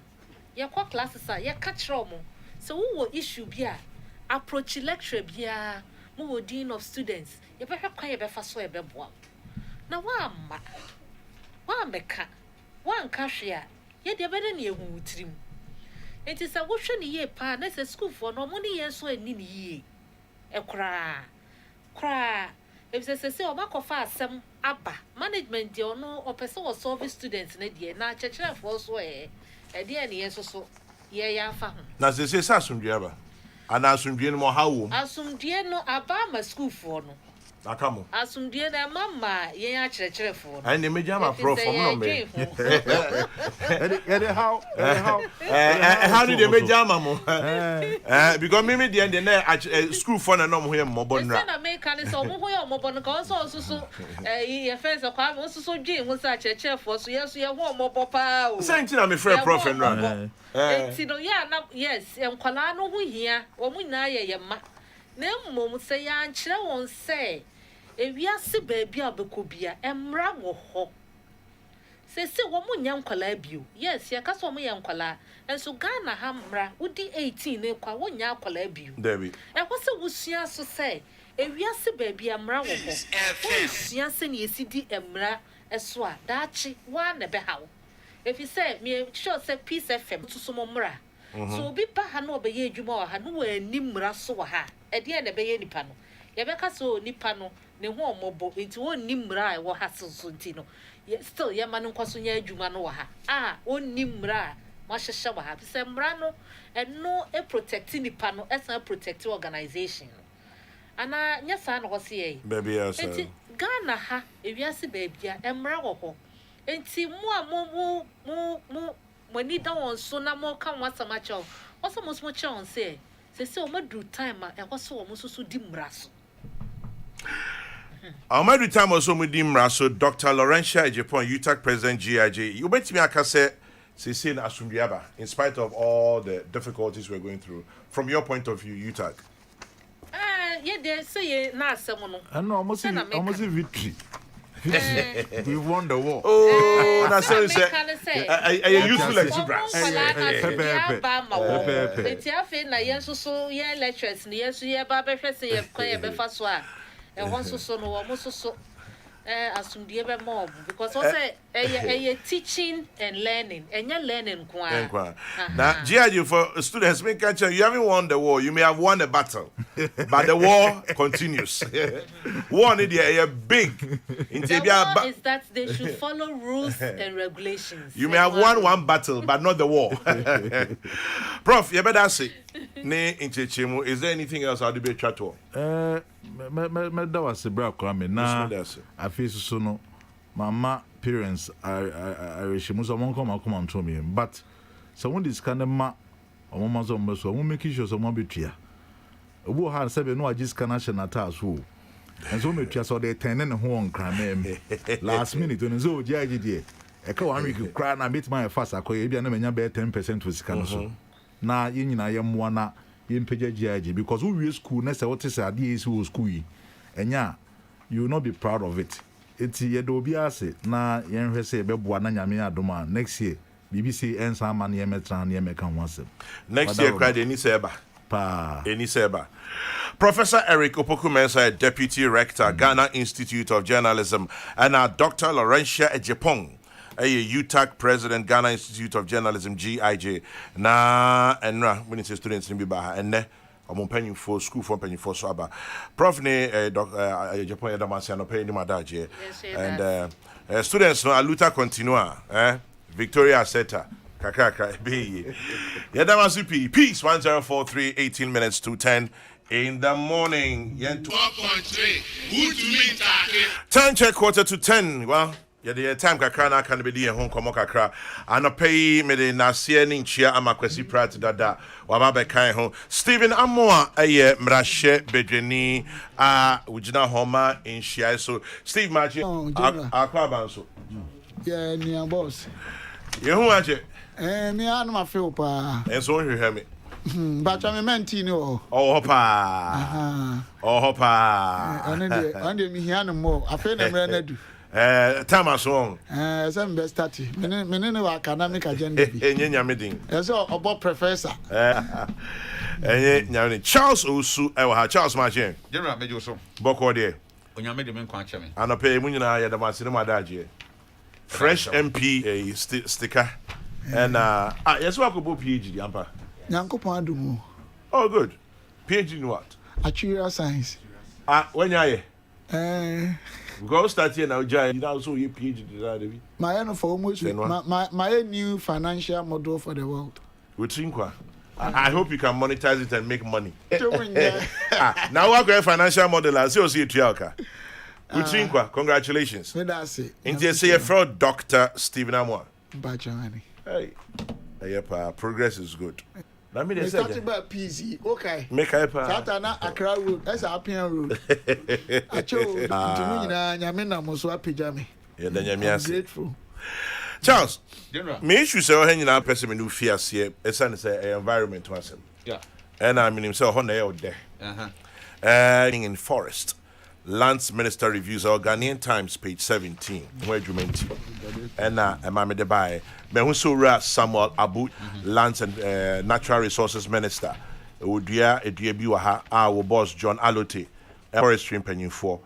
[SPEAKER 4] ye kwa classes a ye ka kire omo se wo issue bi a approach lecture bia mo wo dean of students ye be hwa ye be fa so ye be boa na wa meka wa nka hwe a ye de be ne ehu tirim enti sa wo hwe ne ye pa na se school for no mo ne ye so ani ne ye ekra if se o makofa asem aba management de ono opese wo solve students na de na chechere for so de ne ye so ye ya fa ho
[SPEAKER 1] na se asumdue aba ana asumdue no mo hawo
[SPEAKER 4] asumdue no aba ma school for no
[SPEAKER 1] akamo
[SPEAKER 4] asumdue na mama ye ya chechere for no
[SPEAKER 1] ai ne meja ma prof no me how did they meja ma mo because me the end na school for na no mo here mo bonra
[SPEAKER 4] na me kan so mo ho ye mo bon ka so ye fence kwa mo so dwe mo sa chechere for so ye ho mo bo pa o
[SPEAKER 1] senti na me friend prof no
[SPEAKER 4] enti no ya na yes enkwala no ho hia wo mu na ye ma na mmom se ya nkyere won se ewiase baabia obekobia emra wo ho se wo mu nya nkwala bio yes ya kaso mo ye nkwala enso Ghana ha mra udi 18 ne kwa wo nya nkwala bio
[SPEAKER 1] David
[SPEAKER 4] ko se wusua so se ewiase baabia emra wo ho wusua se ne esidi emra eso a daachi wa na be hawo efi se me sure se peace fm tuso mo mra so obi pa ha na obeye adwuma wa ha no wa animra so wa ha ede na beye nipa no ye be ka so nipa no ne ho omobo enti wonni mmra wo ha so nti no still ye ma no nkoso nya adwuma no wa ha onni mmra ma hyehye wa ha se mmra no eno protect nipa no esa protect organization ana nya sa na ho se ye
[SPEAKER 1] baby yes
[SPEAKER 4] enti Ghana ha ewiase baabia mmra wo ho enti mu mani da won so na mo kan wasama cho wasama so cho on say o madu time e ko so mo so di mraso
[SPEAKER 1] o madu time so mo di mraso Dr. Lawrencia Agyepong UTAC president GIJ you bet me aka say na asumbiaba in spite of all the difficulties we're going through from your point of view UTAC
[SPEAKER 4] yeah they say na asem no
[SPEAKER 2] and almost victory. We won the war.
[SPEAKER 1] Oh, that's so say. I useful express.
[SPEAKER 4] Eti afi na yenso so ye lectures ni yeso ye ba be hwese ye kwa ye be fa so a e won so no wo mo so asumdie be more because also teaching and learning learning kwa
[SPEAKER 1] now GIJ for students make catch you haven't won the war you may have won a battle but the war continues war need a big
[SPEAKER 4] the war is that they should follow rules and regulations
[SPEAKER 1] you may have won one battle but not the war Prof you better say ne inchechemu is there anything else I'll be chat to
[SPEAKER 2] me da was bra kwa me na afisi so no mama parents I reshimu so mon come to me but so when this kind of ma omama so mbe so make sure so mo betua obu ha se be no agis kana na ta so and so metua so dey 10 ne ho on kran last minute no so GIJ dey e ka 1 week kra na meet my fast akoye bia na menya be 10% to sika no so na yenyina ye moa na yempeja GIJ because we school na say what is ade is school yi enya you will not be proud of it eti ye do obi ase na yenhwe say beboa na nyame adoma next year BBC ensa ma na yemetra na yemeka ho asem
[SPEAKER 1] next year cry dey ni seba
[SPEAKER 2] pa
[SPEAKER 1] eni seba Professor Eric Opoku Mensah, Deputy Rector, Ghana Institute of Journalism, and Dr. Lawrencia Agyepong, UTAC President, Ghana Institute of Journalism, GIJ. Na enra when it's students in Biba and ne I'm paying for school for paying for so aba. Prof ne Dr. Agyepong Adamansi no paying my dad and students no aluta continua Victoria Seta kakaka be Yadamansi peace 1043 18 minutes to 10 in the morning.
[SPEAKER 5] 12.3. Who to meet target?
[SPEAKER 1] 10 check quarter to 10. Well, yeah, the time kakra na can be the home komo kakra. Anope me de na sie ni nchia amakwasi prat dada. Wa ba be kan ho. Stephen Amoa aye mrahye bedwani ujina homa nchia so. Steve Machi akwa banso.
[SPEAKER 3] Yeah, ni boss.
[SPEAKER 1] Ye hu ache.
[SPEAKER 3] Me anu ma feel pa.
[SPEAKER 1] Enso hwe me.
[SPEAKER 6] But I'm a man, Tino.
[SPEAKER 1] Oh, Hoppa. Oh, Hoppa.
[SPEAKER 6] And me here no more. I feel I'm ready.
[SPEAKER 1] Thomas Wong.
[SPEAKER 6] Some best study. Menino academic agenda.
[SPEAKER 1] Enya meeting.
[SPEAKER 6] As about professor.
[SPEAKER 1] Charles Osu, Charles Machin.
[SPEAKER 7] General Mejoso.
[SPEAKER 1] Boko de.
[SPEAKER 7] Onyame de men kwa cheme.
[SPEAKER 1] Anope mu nyina ya da masine daje. Fresh MP sticker. And yes we go PhD ampa.
[SPEAKER 6] Nyankopon adumu.
[SPEAKER 1] Oh good. PhD in what?
[SPEAKER 6] Actuarial science.
[SPEAKER 1] When you go start here now, Jai. You also your PhD.
[SPEAKER 6] My own for almost my new financial model for the world.
[SPEAKER 1] With Trinkwa. I hope you can monetize it and make money. Now I got financial model. I see you Trialka. With Trinkwa, congratulations.
[SPEAKER 6] That's it.
[SPEAKER 1] And you say a fraud Dr. Stephen Amwa.
[SPEAKER 6] Bajani.
[SPEAKER 1] Hey, progress is good. Let me
[SPEAKER 6] say about PZ. Okay.
[SPEAKER 1] Make a
[SPEAKER 6] Satana Accra Road. That's our Road. I chose Yamina Moswa Pijami.
[SPEAKER 1] Yeah, then you're
[SPEAKER 6] grateful.
[SPEAKER 1] Charles,
[SPEAKER 7] General.
[SPEAKER 1] Me issue say hanging out person who fears here. It's an environment to us.
[SPEAKER 7] Yeah.
[SPEAKER 1] And I mean himself on there out there. In forest. Lands Minister reviews our Ghanaian Times page 17. Where you meant and Mame de Baye. Mehusura Samuel Abu, Lands and Natural Resources Minister. Udia Ediebiwaha, our boss John Alote, forestry penny for.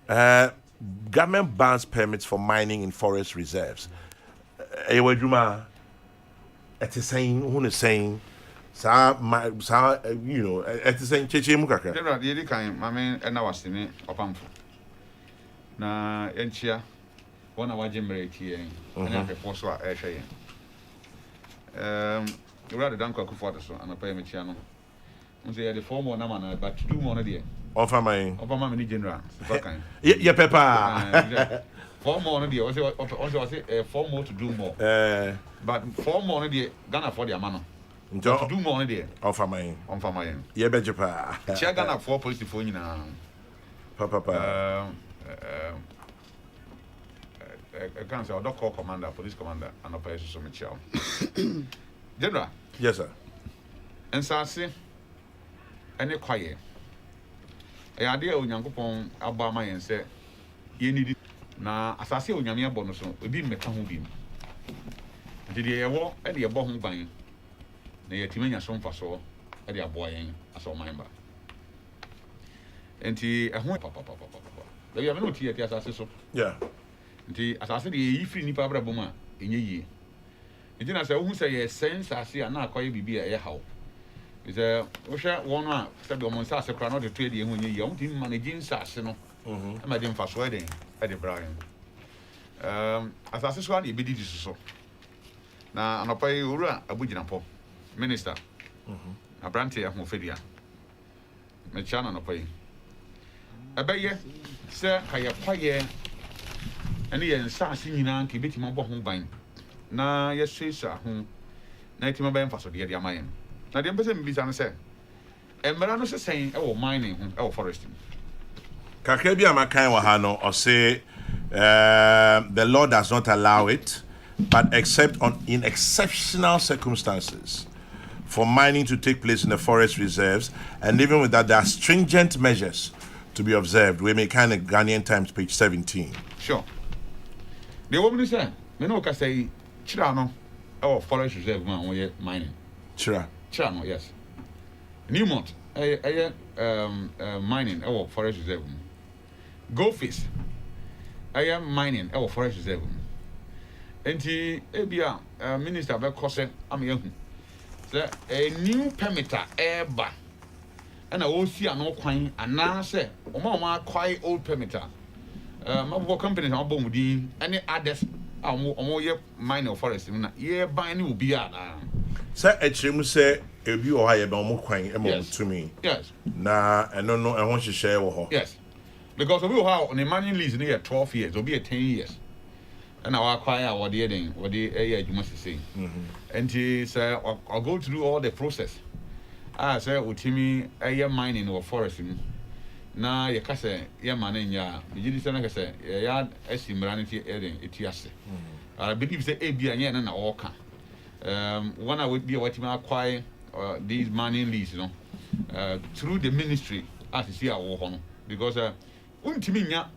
[SPEAKER 1] Government bans permits for mining in forest reserves. Ewejuma, it is saying, who is saying, you know, it is saying Cheche Mukaka.
[SPEAKER 7] General, the kind, Mamma and I was in it, Opam. Na Enchia, one of our generate here, and I propose what I say. Rather than cook for us on a payment channel. They the former Namana, but to do more dear.
[SPEAKER 1] Offer my
[SPEAKER 7] general.
[SPEAKER 1] Yeah, Peppa.
[SPEAKER 7] 4 more dear, also say 4 more to do more. But 4 more dear, Ghana for their manner. To do more dear.
[SPEAKER 1] Offer my yeah, Bejepa.
[SPEAKER 7] Check Ghana 4 police for you now.
[SPEAKER 1] Papa.
[SPEAKER 7] I can't say, I'll call commander, police commander, and operation Michel. General.
[SPEAKER 1] Yes, sir.
[SPEAKER 7] And so I say, any quiet. I idea on Yankopon Abama and say, you need it. Now, as I say, on Yamia bonus, we be Mekahu beam. Did you walk at the above buying? The Timania son for so at the boy as all member. And he, I won't papa. They have no tea at the assassin. Yeah. As I said, you free Nipabra Boma in a year. It didn't say, who say a sense I see, and now quite be a how. It's a one said on Sassa Crown to trade you when you're young, team managing Sassino. I made him fast wedding at the Brian. As I said, he did so. Now, and I pay Ura, a Bujinapo, Minister, a branty of Mophidia. Mechana no pay. I bet ye, sir, I have and he and Sassy Nan keep it him home buying. Na, yes, sir, whom 90 mobile for the idea mine. Now, the embassy be said, and Marano is saying, oh, mining, oh, foresting.
[SPEAKER 1] Kakebia Makai Wahano or say the law does not allow it, but except in exceptional circumstances for mining to take place in the forest reserves, and even with that, there are stringent measures to be observed. We may kind of Ghanaian Times page 17.
[SPEAKER 7] Sure. The woman is saying, Menoka say, Chirano, or forest reserve man, where mining. Chirano, yes. Newmont, mining, or forest reserve. Goldfish, I am mining, or forest reserve. And he, Abia, Minister of Cosse, I'm young. A new permitter, airba. And I will see an old coin, and now say, Mama, quite old permitter. My company is on any others are more minor forest. Yeah, buying will be out.
[SPEAKER 1] Sir, Echim say, if you are higher, more coin to me.
[SPEAKER 7] Yes.
[SPEAKER 1] Nah, I don't know, I want to share with her.
[SPEAKER 7] Yes. Because we will have on the money lease near 12 years, will be 10 years. And I'll acquire what the ending, what the area you must say. And he said, I'll go through all the process. I said, with me, a year mining or foresting. Now, your case, your man in ya, you did say, a yard as similarity adding it yes. I believe the ABN and all can. One I would be what you acquire these mining lease, through the ministry as you see our home, because untiminya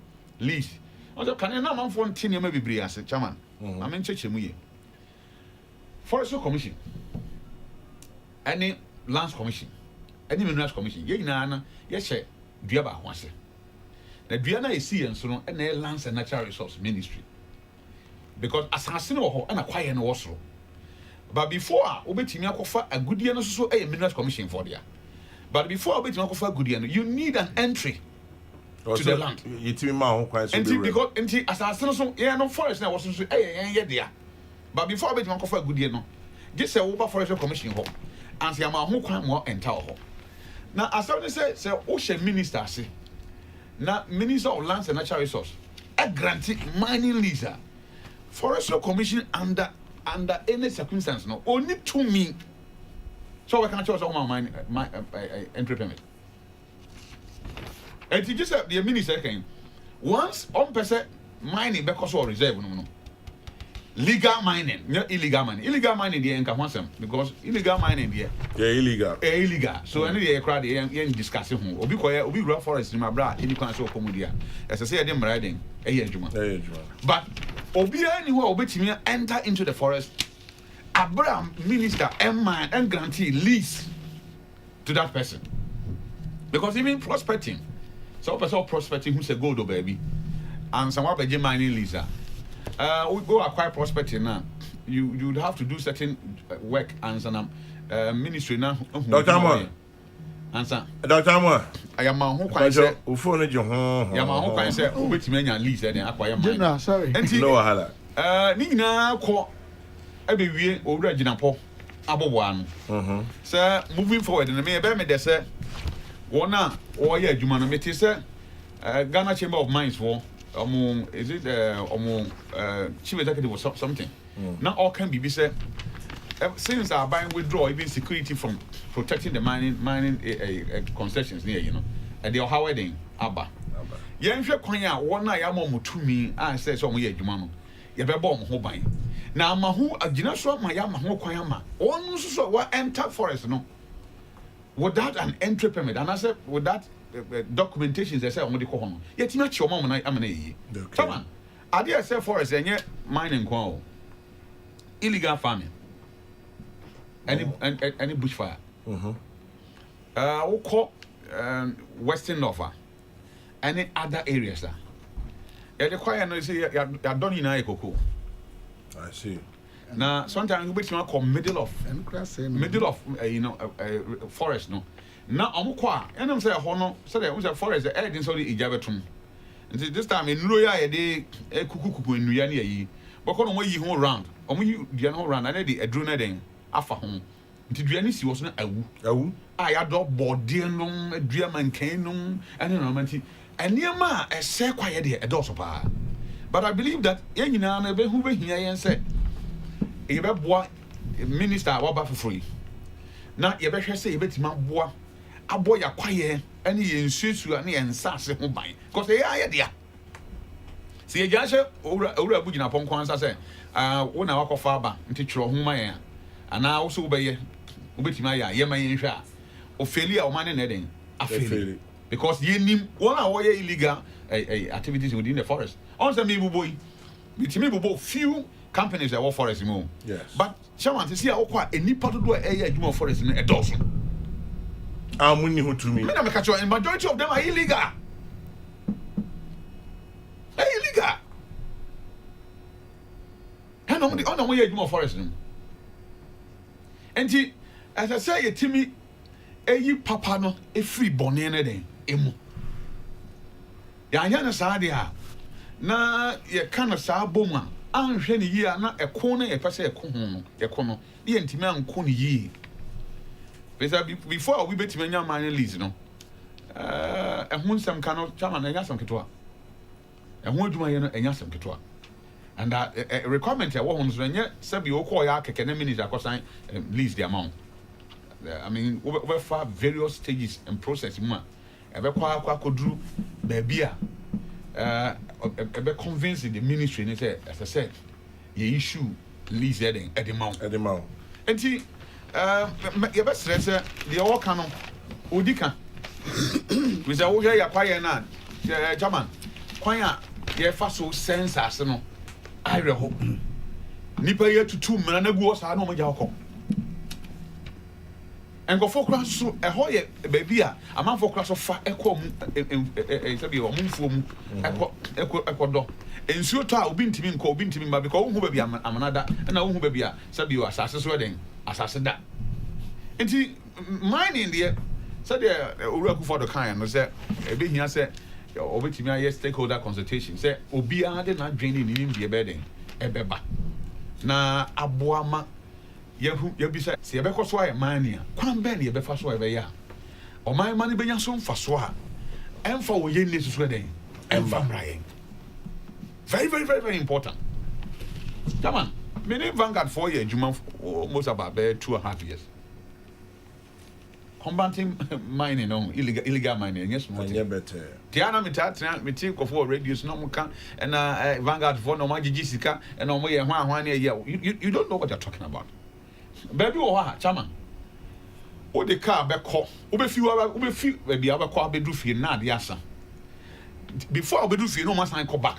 [SPEAKER 7] lease. Also, can you not man for 10 years maybe as a chairman? I mean, Forestry Commission, any Lands Commission, any Minerals Commission, yes, Diaba once. The Diana is seeing so and the Lands and Natural Resource Ministry. Because assassin or and acquire no also. But before Obetimia offer a good year, so a Minerals Commission for there. But before Obetimia offer a good year, you need an entry to the land.
[SPEAKER 1] You tell me my quite
[SPEAKER 7] because assassin so no forest now was so there. But before Obetimia offer a good year, no, just a over Forestry Commission home. And say, I'm a whole crime more entire home. Now, as I say, Ocean Minister say, now Minister of Lands and Natural Resource, a granted mining lease. Forestry Commission under any circumstance, no, only to me. So I can't choose all my entry permit. And it just the minister came. Once on person mining because of reserve, no. Legal mining, not illegal mining. Illegal mining the enka wansem because illegal mining there.
[SPEAKER 1] Yeah, illegal.
[SPEAKER 7] Illegal. So any the crowd the discussing who obi koye obi run forest in my bra any kan so komodia. As I say dem riding adwuma. But obi anywhere obetimi enter into the forest. Abraham minister and grantee lease to that person. Because even prospecting. So person prospecting who say gold baby and some be mining lease. We go acquire prospecting now. You'd have to do certain work and some ministry now.
[SPEAKER 1] Dr. Moore.
[SPEAKER 7] Answer.
[SPEAKER 1] Dr. Moore.
[SPEAKER 7] I am my who can say.
[SPEAKER 1] Ufone jo ho.
[SPEAKER 7] Ya ma who can say obetimi anya lease then acquire mine.
[SPEAKER 6] General, sorry.
[SPEAKER 1] No wahala.
[SPEAKER 7] Ni nyina ko ebewie owura ginapo abobo anu. Sir, moving forward na me be me de say wona o ye adwuma no me ti say Ghana Chamber of Mines for is it chief executive or something? Now all can be said since our buying withdraw even security from protecting the mining concessions near and the Ohio wedding Abba. Yansha Konya one night I'm to me I said so we Jumano. You better bomb who buy. Now Mahu a general my yama who Koyama. One so what enter forest no. Without an entry permit, and I said with that documentation they say on the corner. Yet not your mom and I'm an come on. I dare say forest and yet mining quo. Illegal farming. Any bushfire. We call Western Norfolk. Any other areas. Yeah, the choir no say you done in Aikoko.
[SPEAKER 1] I see.
[SPEAKER 7] Now sometimes we call middle of forest no. Now I'm qua and I'm saying hono so there was a forest the air in so the Ijabetum. And this time in Luya de kuku in Nuyani yi. But on way you home round. You whole round and the adruna then afa home. Did you see was not a I adore bordianum, a dream and canum, and an romantic. And near ma a say quiet a dosopa. But I believe that any man who were here and said, a boy minister waba for free. Now you better say, bet my boy, a boy a quiet, and he insists you and sass him by. Because they are idea. See a judge or a booking upon Kwanzaa say, when I walk off Faba and teach you whom I am. And I also obey with my Yema Ophelia or man netting. Because ye name one hour illegal activities within the forest. Also, me boy, with me both few companies that work forest more.
[SPEAKER 1] Yes.
[SPEAKER 7] But Chairman, to see how quite any part of the area you want forest in a dozen.
[SPEAKER 1] I'm winning who to me.
[SPEAKER 7] I'm catch you, and majority of them are illegal. They're illegal. And on the other way you want forest. And he, as I say, to me, a papa no a free bonnet then. Emu. Ya yana sadia. Na ye kana sa boma. Anhwe ni yi na ekon na ye pese ekon ho. Ekon no. Ye ntimi anko ni yi. Before we betimi nya man lease no. Ehun sam kano chama na nya sam ketwa. Ehun aduma ye no enya sam ketwa. And a requirement ya wo ho so nya sabi wo call ya keke na minute akosan lease the amount. I mean, over various stages and process ma. Ebe kwa kodru baby ebe convince the ministry and say as I said, ye issue lease heading at the amount.
[SPEAKER 1] At the amount.
[SPEAKER 7] And you best say the all canon Udika. We say, oh, yeah, quiet now. German. Quiet, yeah, fast so sense as no. I hope. Nipa here to 2 men and go as I know my jaw. And go for cross so a hoye baby, a man for cross of fat echo echo and so to have been to me, because who baby am another, and I won't be a Sabio assassin's wedding, assassin that. And he mine in the said the Uraku for the kind was that a bit here said, over to me, stakeholder consultation, said, Obia did not draining in the bedding, a beba. Na Abuama. You be said, see a beco swire mania, Quan Benny, a befaswa ever ya. Or my money be young faswa, and for yen this wedding, and from Ryan. Very important. Come on, many Vanguard 4 years, you month almost about 2.5 years. Combating mining on illegal mining, yes,
[SPEAKER 1] better.
[SPEAKER 7] Tiana Mitatra, me take of 4 radios, no more and Vanguard 4 no Jessica, and no way 1 year. You don't know what you're talking about. Baby, oh, Chairman. Oh, the car back call. Ube few, baby, I will call Bedu Fee, not the answer. Before I do feel no more sign call back.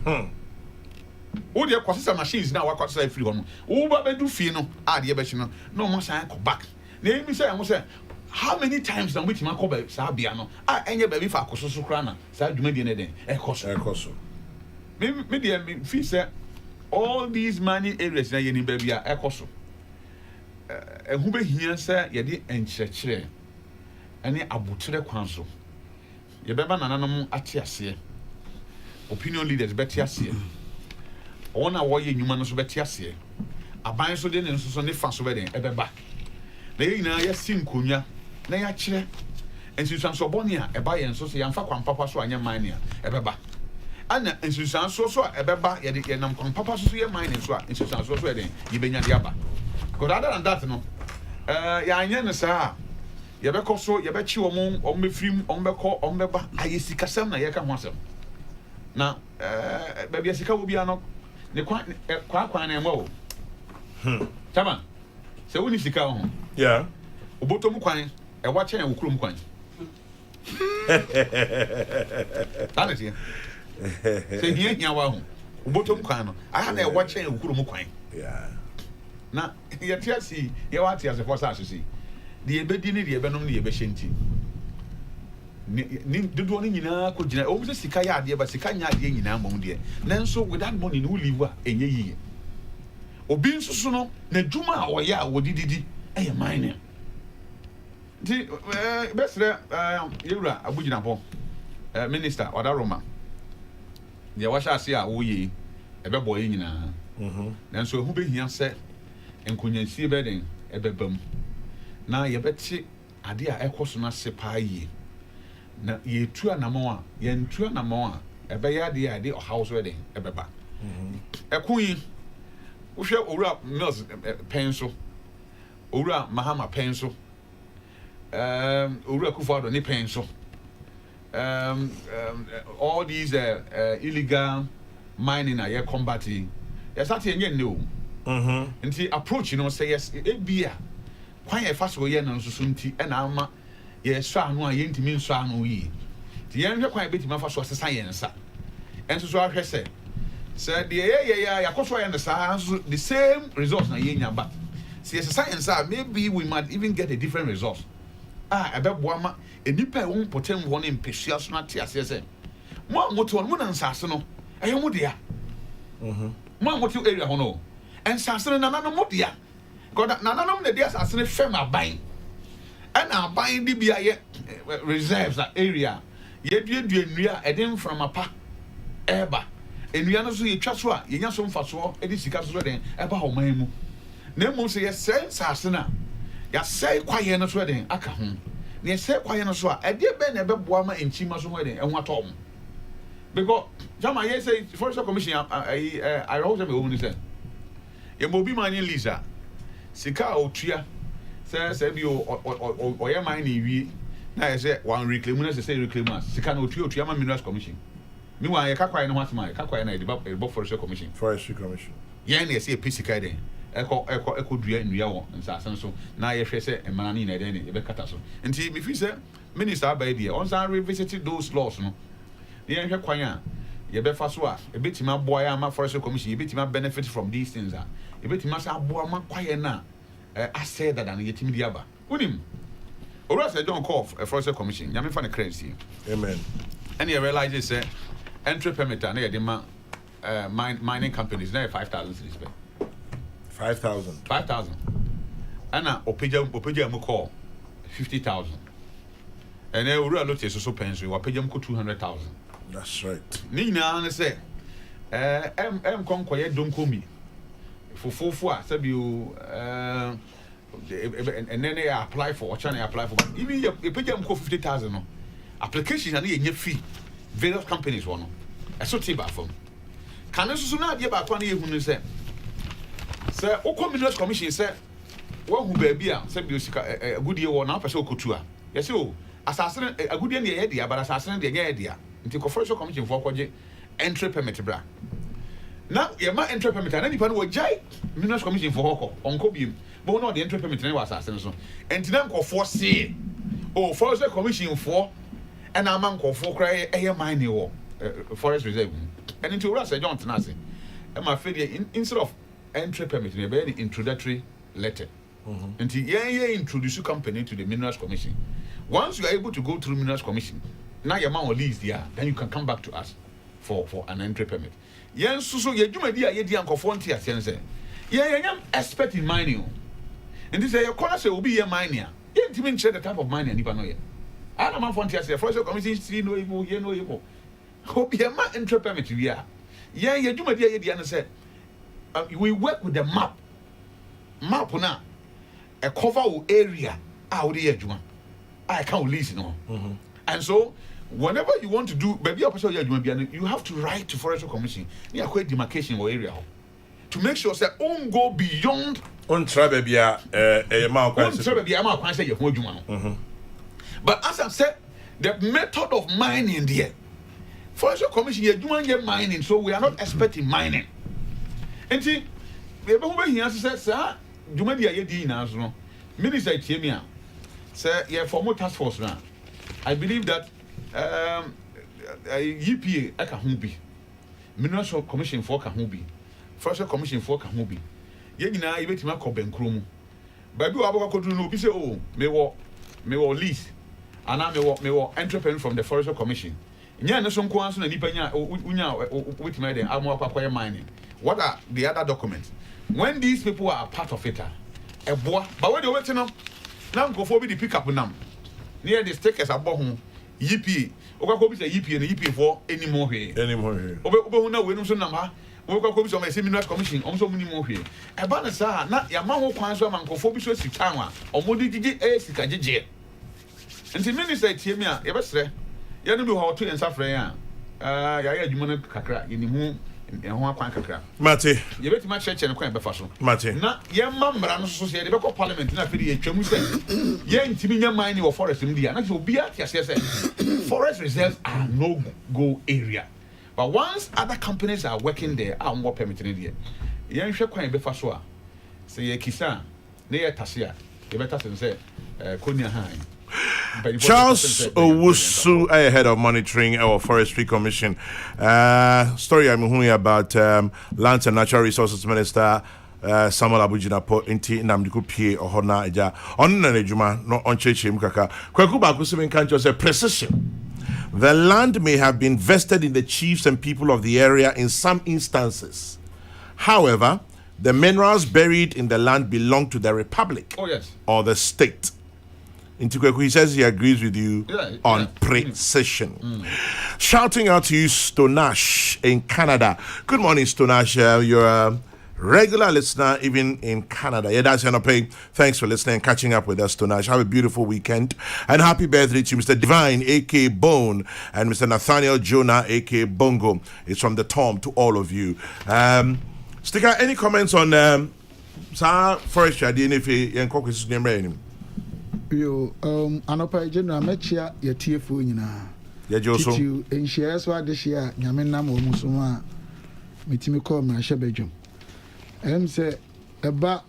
[SPEAKER 7] Oh, the processor machines now, I got say free on. Oh, but Bedu Fee, no, the abation, no more sign call back. Name me say, I must say, how many times than which man call back Sabiano? I any baby for Cosso Crana, Sad Median, a cosso. Maybe fee say all these money areas in baby are a cosso. Who be here, sir, ye and church, any abutre council. Ye beba nananum atiasie. Opinion leaders betiasie. Ona wo ye nyuma no so betiasie. Aban so de ne so ne fa so be den ebeba. Na ye nyina ye sinkonya na ya kire. Ensusan so boni a eba ye nso so yamfa kwan papa so anya mania ebeba. Ana ensusan so ebeba ye de nam kwan papa so ye mania so a ensusan so ye den ye benya de aba. Because other than that, no, ya anya sa ye be so ye be chi omo film omo be omo ba ayesi kasam na ye ka ho asem na baby asika wo bia no ne kwa na emo tama se woni sika ho
[SPEAKER 1] yeah
[SPEAKER 7] obotom kwan e wa chen wo krom kwan taneti se hia wa ho obotom kwan no aha na e wa chen wo krom kwan
[SPEAKER 1] yeah
[SPEAKER 7] na ye tiasi ye wa tiasi for sa asisi de ebedi ni de ebenom ni ebehenti ni dodo ni nyina ko gina o se sika ya ade ba sika nya ade nyina mom de nanso without money no live a enye yiye obi nsusu no na dwuma a wo ya wo dididi eye mine di besre yewura abugina po minister odaroma de wa sha ase a wo yi ebebo yi nyina nanso ehu behia se enkunyansie beden ebebam na yebeti ade a ekoso na sepa yi na yetu anamo a yentu anamo a ebeya ade o house wedding ebeba ekun yi wo hwe owura mills penso owura mahama penso owura kufado ni penso all these illegal mining are combating yes ati enye ne o nti approach you know say yes ebia kwan e fa so ye na nsusu nti e na ama ye so anu a ye ntimi nso anu yi ti ye nhwe kwan e betima fa so sesa ye nsa enso so ahwe se de ye yakoso ye nsa the same results na ye nya ba se ye sesa ye nsa maybe we might even get a different result ebeboa ma enipa e won potem won impesua so na ti ase se mo moto mo na nsa ase no e mo de ya mo moto area ho no and sasene nananom modia god nananom na dia sasene fem aban and aban di bia ye reserves that area ye dua nnua eden from apa eba nnua no so ye twa so a ye nya so mfaso edi sika so den eba ho man mu na mu se ye sen sasene ya sei kwaye no so den aka ho na ye sei kwaye no so a ede be na ebeboa ma enchima so ho den enhu atom because jama ye say forest commission I wrote me woman say ye mobi manye lisa sika otua say bi o ye man ni wi na ye say one reclaim na say reclaim as sika na otua ma minerals commission mi wa ye kakwaye no hatma kakwaye na edeba forest commission
[SPEAKER 1] ye
[SPEAKER 7] na ye say sika den echo dua nnua wo nsasen so na ye hwe se emana ni na eden ne be kata so nti me fi se minister abai de on san revisit those laws no ye hwe kwan a ye be fa so a ebetima boy ama forestry commission ebetima benefit from these things a ebetima sa boa ma kwaye na I said that and yetimi di aba unim ora say don't call a forestry commission nyame fa ne currency
[SPEAKER 1] amen
[SPEAKER 7] and you realize this entry permit na ye de ma mining companies na 5,000 cities be 5,000 and opeja mu call 50,000 and then ora lot so pension wa opeja mu 200,000.
[SPEAKER 1] That's right.
[SPEAKER 7] Ni na say konkoye donkomi fofofo a sabi o and then they apply for even you pay them 50,000 no application na ye fee various companies one no eso ti ba fam kan so na de ba kwa na ye hunu say o communist commission say wo hu ba bi a sabi o sika agudie wo na pese okotu a ye say o asase agudie na ye dia ba asase na de ye dia nti conference commission for kwaje entry permit bra na ye ma entry permit na nipa no wo jai minerals commission for hoko onko biem but no the entry permit na was asase so enti na nkofo se o forest commission for and am nkofo kra eye mine wo forest reserve and into ura say John Tenase e ma fe instead of entry permit na be the introductory letter enti ye introduce company to the minerals commission. Once you are able to go through minerals commission now your man will lease there, then you can come back to us for an entry permit. Yen so ye dwumadi a ye di ankofo ntia sen say ye expert in mining. And this your corner say obi ye mining a ye ntimi nche the type of mining nipa no ye ana man fo ntia say forestry commission see no evil ye no evil obi ye ma entry permit wi a ye dwumadi a ye di an say we work with the map na a cover area a we dey adwuma I can't lease no and so whenever you want to do baby you have to write to forestry commission near quite demarcation or area to make sure that on go beyond
[SPEAKER 1] on try baby
[SPEAKER 7] but as I said the method of mining there forestry commission you doing mining so we are not expecting mining and see we here say sir juma dia ye di na so minister tiemia say yeah for more task force now I believe that EPA aka ho bi minerals commission for ka ho bi forestry commission for ka ho bi ye nyina ye betima ko benkro mu ba bi wa baka koduru no bi say oh me wo lease ana me wo entry permit from the forestry commission nya ne so nko anso na nipa nya unya wetima den amo akwakoye mining. What are the other documents when these people are part of it eboa but when they wait no na nkofo bi di pick up nam near the stickers above EPA okako bi say EPA na EPA for anymore here obe na we no so nam ha okako bi so my minerals commission on so many more here e ba na sa na ya ma ho kwan so ma nkofo bi so sika a omodi gigi sika gigi nti minister tie me a ye besre ye no bi ho to ensa frɛ ya ya adwuma no kakra ye ni hu ho akwan kakra
[SPEAKER 1] mate
[SPEAKER 7] ye betima church no kwan befa so
[SPEAKER 1] mate
[SPEAKER 7] na ye mambra no so ye de be ko parliament na fedi ye twam se ye ntimi nya mine wo forest mu dia na so obi ati ase se forest reserves are no go area but once other companies are working there are more permitting there ye nhwe kwan befa so a se ye kisa na ye tase a ye beta se konia han
[SPEAKER 1] Charles Owusu, head of monitoring our forestry commission. Story I'm hearing about Lands and Natural Resources Minister Samuel Abujinapo inti namdiku pie ohona eja onna nejuma no oncheche mkaka kwaku ba kusimen kancho say precision. The land may have been vested in the chiefs and people of the area in some instances. However, the minerals buried in the land belong to the republic or the state. He says he agrees with you on precision. Shouting out to you, Stonash in Canada. Good morning, Stonash. You're a regular listener, even in Canada. Yeah, that's Yanopay. Thanks for listening and catching up with us, Stonash. Have a beautiful weekend. And happy birthday to Mr. Divine, a.k.a. Bone, and Mr. Nathaniel Jonah, a.k.a. Bongo. It's from the Tom to all of you. Sticker, any comments on forestry? I didn't know if you name
[SPEAKER 6] yo anopa general mechia ye TFO nyina
[SPEAKER 1] ye joso
[SPEAKER 6] you enhia so adehia nyame nam wo muso a metimi call ma hye badwom say eba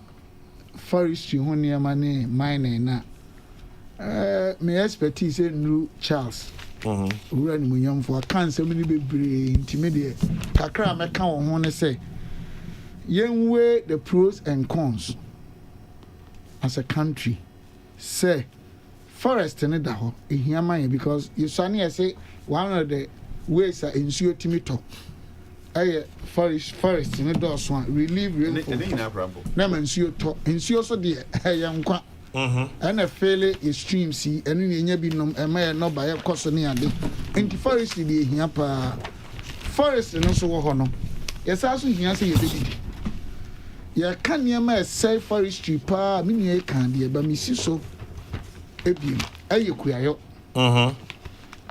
[SPEAKER 6] forestry ho nneɛma ne mining na my expertise Andrew Charles owura ni munyamfo aka nsɛm ni bebree ntime de kakra meka wo ho ne sɛ yenwe the pros and cons as a country say forest ne da ho ehia man because you sane say one of the ways are insuo timito forest ne do so relieve rainfall na man insuo to insuo so de yankwa and a fairly extreme sea and in nya binom e ma no ba ye koso ne ade enti forest de ehia pa forest no so wo ho no yesa so hia say ye bedi ya kan niema say forestry pa me nua kan de ba misi so ebiem aye kuyayo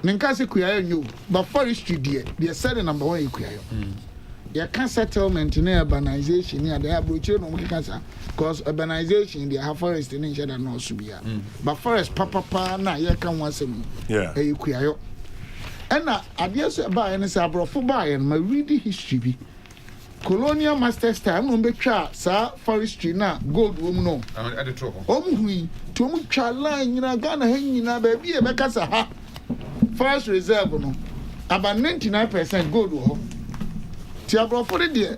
[SPEAKER 6] ninka se kuyayo nyo ba forestry de said number 1 kuyayo ya kan settlement na urbanization ya da abrochire no mukika sa cause urbanization they have forest in sheda no so bia but forest papa na ya kan wasem aye kuyayo ena ade so ba ene se abrofo ba ene ma read history bi colonial masters time no betwa sa forestry na gold wo mu no ade to ho omuhui to mu twa line nyina Ghana ha nyina ba bi e beka sa ha forest reserve no about 99% gold wo ho ti abrofo de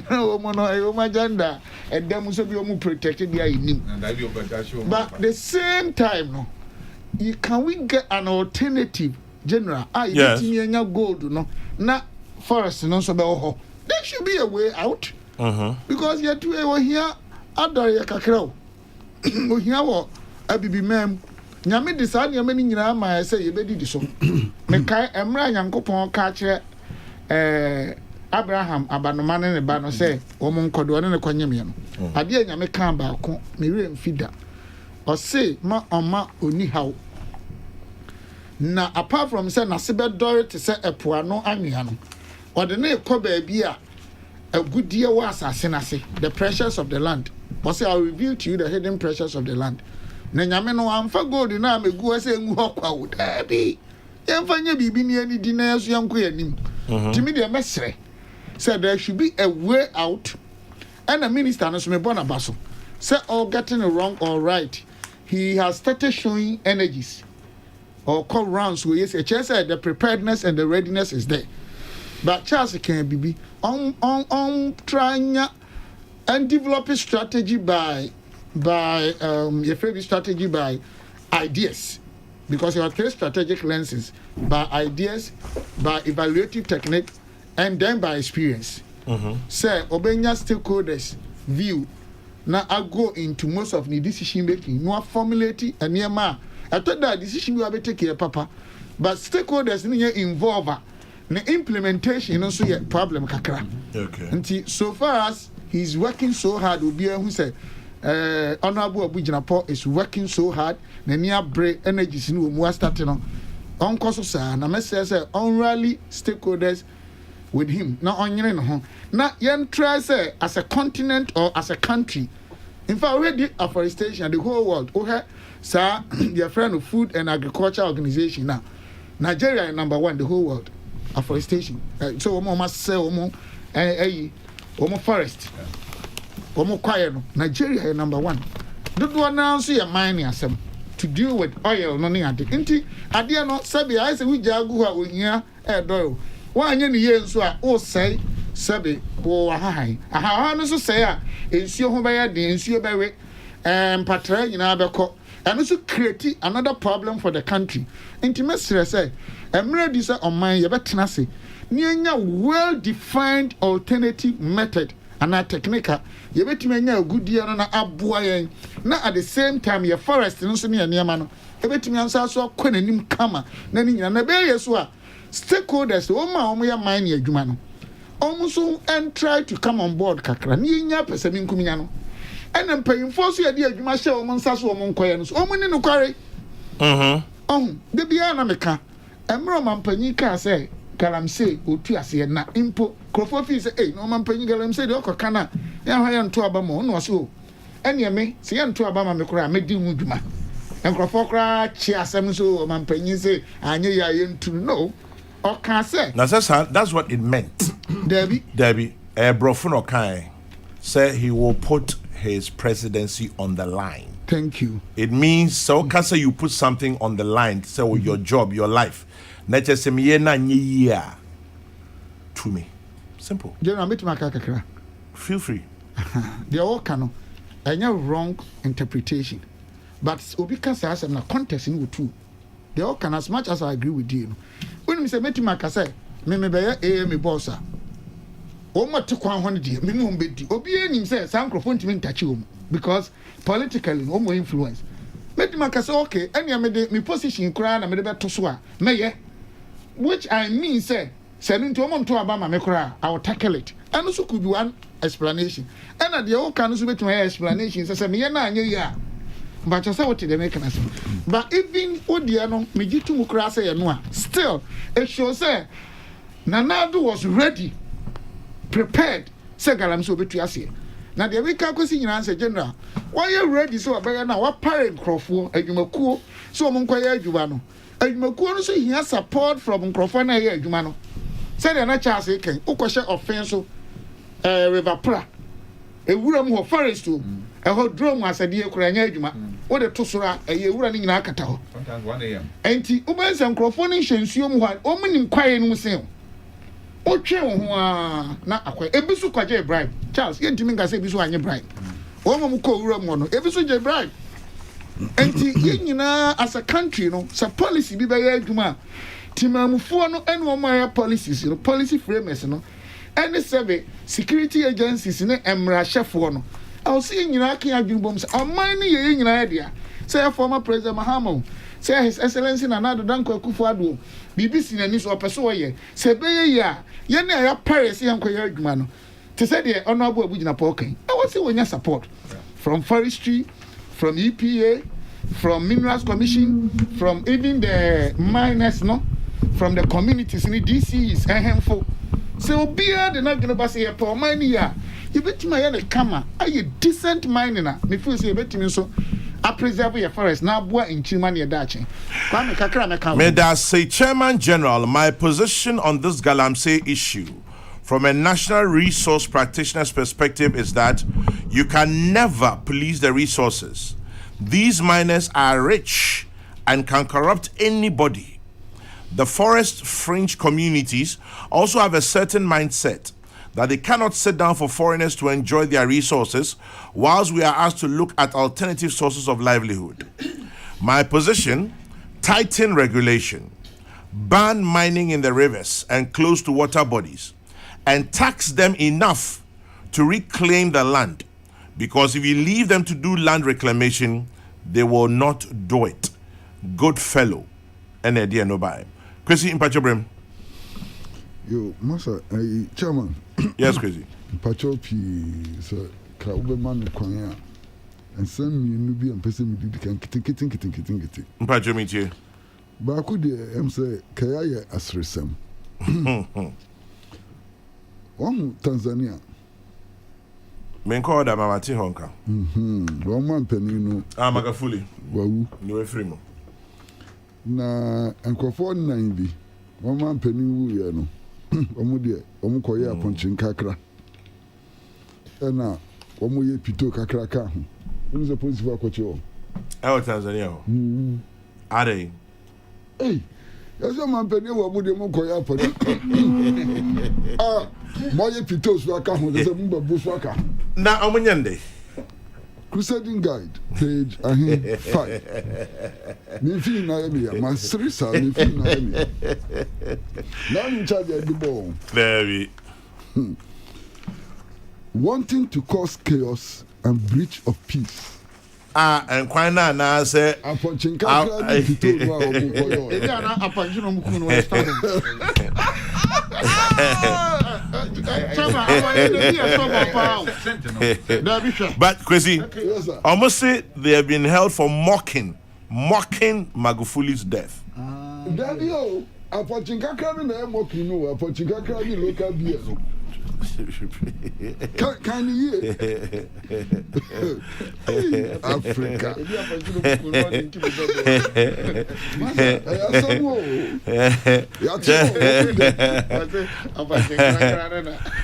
[SPEAKER 6] na wo mu no e wo maganda e dem so bi o mu protect dia inim but the same time no can we get an alternative general you nya gold no na forest no so be wo ho. There should be a way out. Because yet we were here other ya kakra. We here wo abibi mem. Nyame decide nyame ni nyina ma say ye bedi so. Me kai emra Nyankopon ka kire Abraham abanoma ne ba no say wo mon kodo ne kwanyem no. Ade nyame kan ba ko me re mfida. O say ma oma oni haw. Na apart from say na sebe dore te say epoano anwea no. Ordinary a good deal was assassinacy, the pressures of the land. But I'll reveal to you the hidden pressures of the land. Nanyameno, I'm for gold in army, go saying, walk out, Abby. Yamfanya be near any dinners, young queen. To me, the mestre said there should be a way out, and a minister, as me Bonabasso, said all getting it wrong or right. He has started showing energies or call rounds where yes, a chance at the preparedness and the readiness is there. But Charles can be trying and develop a strategy by your favorite strategy by ideas, because you have 3 strategic lenses: by ideas, by evaluative technique, and then by experience. Say Obenya stakeholders view. Now I go into most of the decision making. No formulating and near ma. I thought that decision will be taken, Papa, but stakeholders need involve. The implementation also a problem kakra. Okay. And so far as he's working so hard, Obi who said Honorable Abujinapo is working so hard, na near break energies in we starting on cause sa na message say unrally stakeholders with him. Now on no. Now yen try say as a continent or as a country. In fact, already afforestation the whole world. Okay, sir, their friend of Food and Agriculture Organization now. Nigeria is number 1 the whole world. Afforestation. So we must say forest. Quiet. Nigeria is number 1. Don't announce your mining asem to deal with oil no near the inti adia no sabi I say we jagu ha ohia do. Wa anye ne ye nso a o say sabi wo ahahai. Aha no so say a ensuo ho be ya de ensuo be we patra nyina be ko. And also create another problem for the country. Intimacy say emre di say on man ye betena se nianya well defined alternative method and a technique ye betumi anya good dia no na aboa yen na at the same time your forest no so ne niam no e betumi ansa so akɔnanim kama na ni nyina na be yeso a stakeholders o ma o ya mine adwuma no almost and try to come on board kakra ni nya pese mi nkuminya no and then paying for so yade adwuma hye o mon saso o mon koye no so o mo ni no kware de bia na meka emro mampanyi ka say galamsey otu ase na impo krofo fi say no mampanyi galamsey de okoka na ya hwa ya nto aba mo no so ene me se ya nto aba ma me kora me di hu dwuma enkrofo kora chi asem so mampanyi say anye ya ye ntu no oka say
[SPEAKER 1] na that's what it meant.
[SPEAKER 6] Debbie
[SPEAKER 1] brofo no kan say he will put his presidency on the line.
[SPEAKER 6] Thank you.
[SPEAKER 1] It means so say you put something on the line, so your job, your life. Not just to me. Simple. Feel free.
[SPEAKER 6] They all can wrong interpretation. But Obika says I'm not contesting with two. They all can, as much as I agree with you. When we say Metimaka say, me bossa. Oma took 100 minimum bid. Obi says some microphone to touch you because politically no more influence. Metimaka say okay, any me position crown and me better swa. Meye. Which I mean say sending to Omon to Obama Mekra, I will tackle it. And also could be one explanation. And at the old can also be my explanation. Says me ya. But I say what the mechanism. But even Odiano, Mijitu Mukrasa and still, it shows say Nanado was ready, prepared. Say Galam so between. Now the week I go see answer general. Why you ready so about now? What parent Crawford and you Maku so Monquaya Jubano. And Maku so he has support from Crawford and Jumano. Say the natural say can Okosha offense River Pra. A woman who forest to a whole drum as a dear Kuranya. What a tosura a year running in Akatao.
[SPEAKER 7] Sometimes 1 a.m.
[SPEAKER 6] And the Ubers and Crophonians, you want woman inquiring with him. O chair, not a quite a bisu quaje bribe. Charles, you didn't say bisu and your bribe. Woman call Romono, a bisu bribe. And the as a country, you know, some policy be by Eduma. Timamufuano and one policies, you know, policy framers, you know. And the survey security agencies in Emra Chefwono. I'll see in Iraqi bombs. I'll mind you in idea. Say former President Mahamo. Say His Excellency Nana Danko Kufuado. BBC and Niso Pessoa. Say Beya. Yana Paris and Koyagmano. To say the honorable Bujina Poking. I want to see when you support from forestry, from EPA, from Minerals Commission, from even the miners, no, from the communities in the DCs, a handful. So be the not going to say a poor money. You bet my other camera. Are you decent mining? Before you say bet me so. I preserve your forest now. Boy in Chimani Dachi.
[SPEAKER 1] May that say, Chairman General, my position on this Galamsey issue from a national resource practitioner's perspective is that you can never police the resources. These miners are rich and can corrupt anybody. The forest fringe communities also have a certain mindset that they cannot sit down for foreigners to enjoy their resources whilst we are asked to look at alternative sources of livelihood. My position, tighten regulation, ban mining in the rivers and close to water bodies, and tax them enough to reclaim the land, because if you leave them to do land reclamation, they will not do it. Good fellow. And idea no buy. Chrissy Mpachobrem.
[SPEAKER 3] Yo, Masa, Chairman.
[SPEAKER 1] Yes, Chrissy.
[SPEAKER 3] Mpachopi, sir, Kaubeman Kwanya, and send me Nubi and Pessim can kitty.
[SPEAKER 1] Mpachomi.
[SPEAKER 3] But I could say, Kaya Asresem. One Tanzania.
[SPEAKER 1] Menko da Mamati Honka.
[SPEAKER 3] One man penino.
[SPEAKER 1] Magafuli.
[SPEAKER 3] Wau.
[SPEAKER 1] No frimo.
[SPEAKER 3] Na enkofo 9 bi. One man peninu ye no. Omo de, omo koye aponchin kakra. Na omo ye pito kakra ka ho. Who's the police for kwache o?
[SPEAKER 1] Tanzania ho. Are.
[SPEAKER 3] Hey. Yaso man peninu wo mu de mo koye aponchin. Moye pito so aka ho, se mo babu so aka.
[SPEAKER 1] Na omunyande.
[SPEAKER 3] Crusading Guide, page 5. Nifi na emi, my serisa nifi na emi. Now in charge of the ball.
[SPEAKER 1] Very.
[SPEAKER 3] Wanting to cause chaos and breach of peace.
[SPEAKER 1] And quite now say.
[SPEAKER 3] Aponchin kakra ni pito no a omo koyo.
[SPEAKER 6] Ebi ana aponchin no mukunu wa start.
[SPEAKER 1] But crazy, almost say they have been held for mocking Magufuli's death.
[SPEAKER 3] Daddy, oh, Aponchin kakra na mocking no, Aponchin kakra ni local beer. Can you Africa?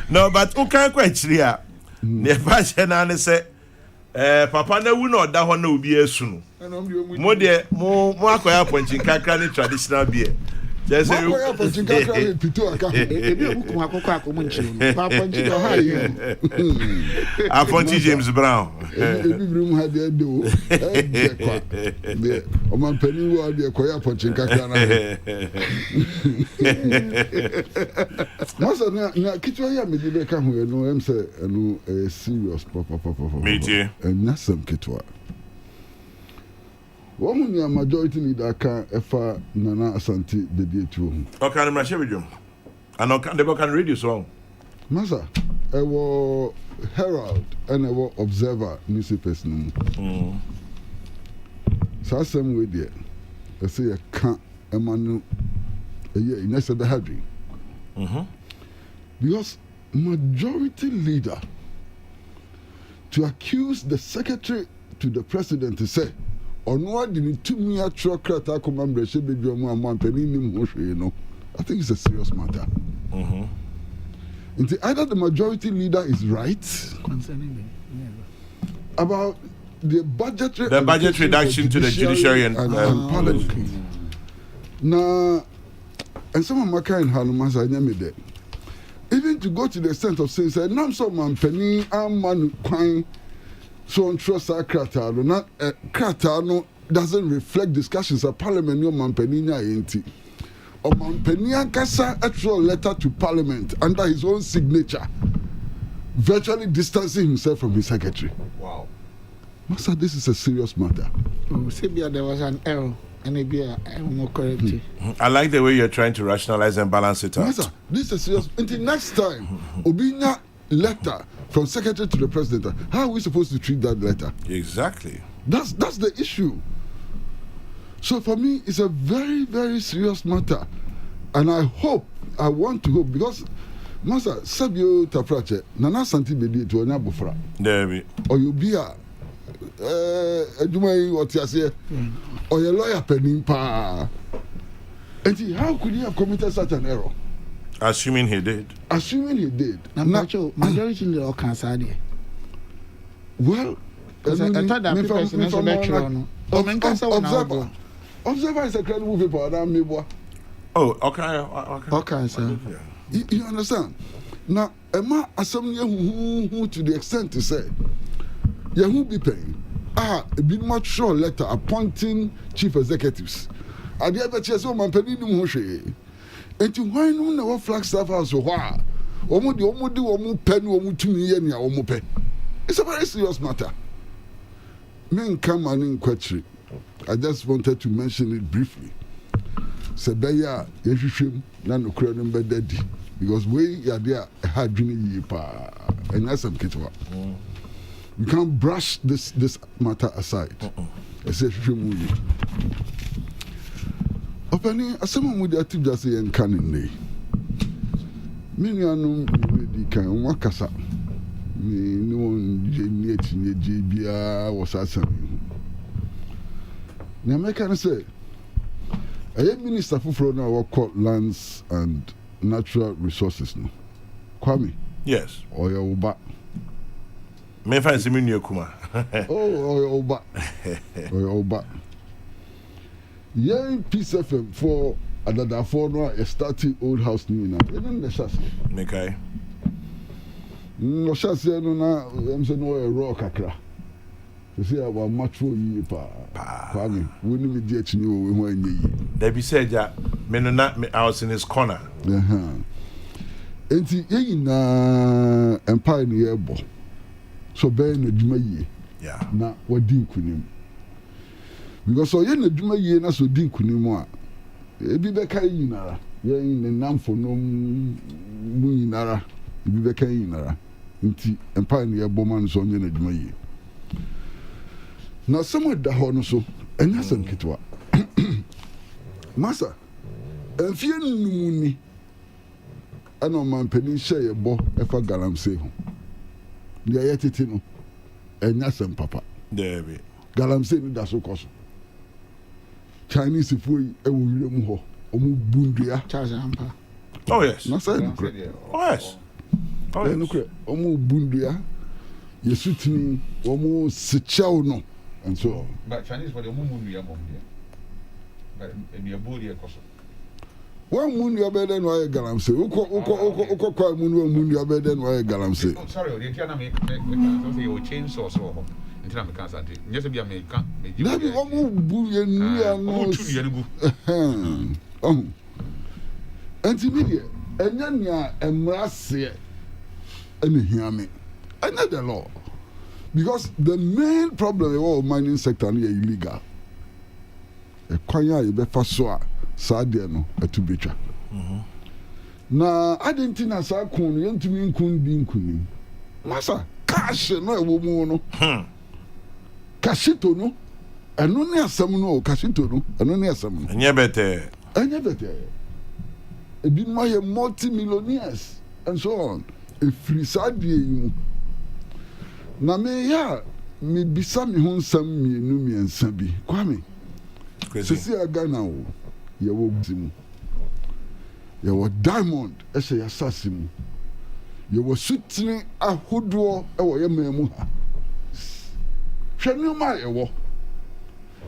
[SPEAKER 1] No, but who can't quite clear. ne ba che na ne se papa na wu na oda ho na obi esu no mo de mo akoya ponchi kakra ni traditional beer just say
[SPEAKER 3] akoya ponchi kakra pito aka
[SPEAKER 6] ebi obuku akoko akomo nchiro pa ponchi do ha yi
[SPEAKER 1] Afonti James Brown
[SPEAKER 3] ebi brim ha de do kwa de o man pani wo de akoya ponchi kakra na masa na kitwa ya me de ka ho no em say no serious papa
[SPEAKER 1] me too
[SPEAKER 3] and nasam kitwa woman ya majority leader ka efa Nana Asante Bedi etu
[SPEAKER 1] o kan ma she bidum and they can read you song
[SPEAKER 3] masa ewo Herald and ewo Observer newspapers no so some way there I say I can't emanu inesa be hadri because majority leader to accuse the secretary to the president to say ono adini tumi atro krata komambre she bedwa mu amampani nim ho hwe no I think it's a serious matter. Either the majority leader is right concerning about the budget
[SPEAKER 1] reduction to the judiciary and
[SPEAKER 3] parliament. Now, and some of my kind Hanumas I never did. Even to go to the extent of saying, "Nam so man penny and man quine so on trust our kratano, not kratano doesn't reflect discussions at parliament. No man penny na enti." Or man penny ankasa actual letter to parliament under his own signature, virtually distancing himself from his secretary.
[SPEAKER 7] Wow.
[SPEAKER 3] Master, this is a serious matter.
[SPEAKER 6] Sebia there was an error. And maybe I'm more correct.
[SPEAKER 1] I like the way you're trying to rationalize and balance it out.
[SPEAKER 3] Master, this is serious. Until next time, Obinya letter from secretary to the president. How are we supposed to treat that letter?
[SPEAKER 1] Exactly.
[SPEAKER 3] That's the issue. So for me, it's a very, very serious matter. And I want to hope, because Master, Sabio Tafrache, Nana Asante Bedi to Onya Bufra.
[SPEAKER 1] There
[SPEAKER 3] or you be a what you say, or your lawyer penning pa. And how could he have committed such an error?
[SPEAKER 1] Assuming he did.
[SPEAKER 6] Now, majority leader cancer.
[SPEAKER 3] Well, Observer is a credible paper around me.
[SPEAKER 1] Oh, okay,
[SPEAKER 3] sir. You understand? Now, Emma assembly who to the extent to say, who be paying? A bit much sure letter appointing chief executives. I the other chairs of my penny no she. And to why no Flagstaff house or why? Omu pen omu to me and omu pen. It's a very serious matter. Men come and in question. I just wanted to mention it briefly. Sebaya yeshim na no kura no bedadi because we ya there had dream pa and that's some kitwa. We can't brush this matter aside. I say shemu. Opani asema mu dia tip just say kan ni. Mini anu di kan wakasa. Ni no je etinye je bia wasasam. Na American say a minister for now called lands and natural resources no. Kwame.
[SPEAKER 1] Yes.
[SPEAKER 3] Oya Oba.
[SPEAKER 1] Me fancy me new kuma.
[SPEAKER 3] Oya Oba. Oya Oba. Yeah, Peace FM for another for no a starting old house new na. Even the chassis.
[SPEAKER 1] Okay.
[SPEAKER 3] No chassis no na em say no a raw kakra. You see about much for you pa. Kwame, we need me dey chini we ho anyi.
[SPEAKER 1] They be said ja me no na I was in his corner.
[SPEAKER 3] Enti ye na empire ni ebo. So be na dwuma yie.
[SPEAKER 1] Yeah.
[SPEAKER 3] Na wadi nkunim. Because so ye na dwuma yie na so di nkunim a ebi be kai yinara. Ye ne namfo no mu yinara. Ebi be kai yinara. Enti empire ni ebo man so nye na dwuma yie. Now, some of the honoso, and that's some kitwa. Massa, and fear no I know man penny share a bo if a galam say home. The ayatino, and that's some papa.
[SPEAKER 1] There be
[SPEAKER 3] galam say that's so cost. Chinese if we a muho, omu bundia,
[SPEAKER 6] Charles Ampa.
[SPEAKER 1] Oh, yes.
[SPEAKER 3] Not saying,
[SPEAKER 1] oh, yes.
[SPEAKER 3] Oh, yes. Omu bundia. yesutini omo sichao no and so on.
[SPEAKER 7] But Chinese for the mumu ya mom there. But me abodi e koso.
[SPEAKER 3] One moon you better than why galamse. Uko kwa moon you better than why galamse.
[SPEAKER 7] Sorry, the Tiana make say you change source or until I can say. Yes, be American.
[SPEAKER 3] Na bi omo bu ye nu ya no. Anti media enya nia emrase ene hiame. Enya the law. Because the main problem of mining sector is illegal. A kwanya you be faso a saade no atubetwa. Na adentina sa kun yentumi nkun bi nkunim. Masa cash no ewo mu no. Kashito no eno ne asem no kashito no eno ne asem no.
[SPEAKER 1] Enye bete.
[SPEAKER 3] Ebi my multi-millionaires and so on. A free saade yi. Na me ya me bisa me ho nsam mienu miensa bi. Kwame. Sisi aga na wo. Ye wo gzimu. Ye wo diamond ese ya sasimu. Ye wo sutini ahodo e wo ye memu ha. Hwenu ma ye wo.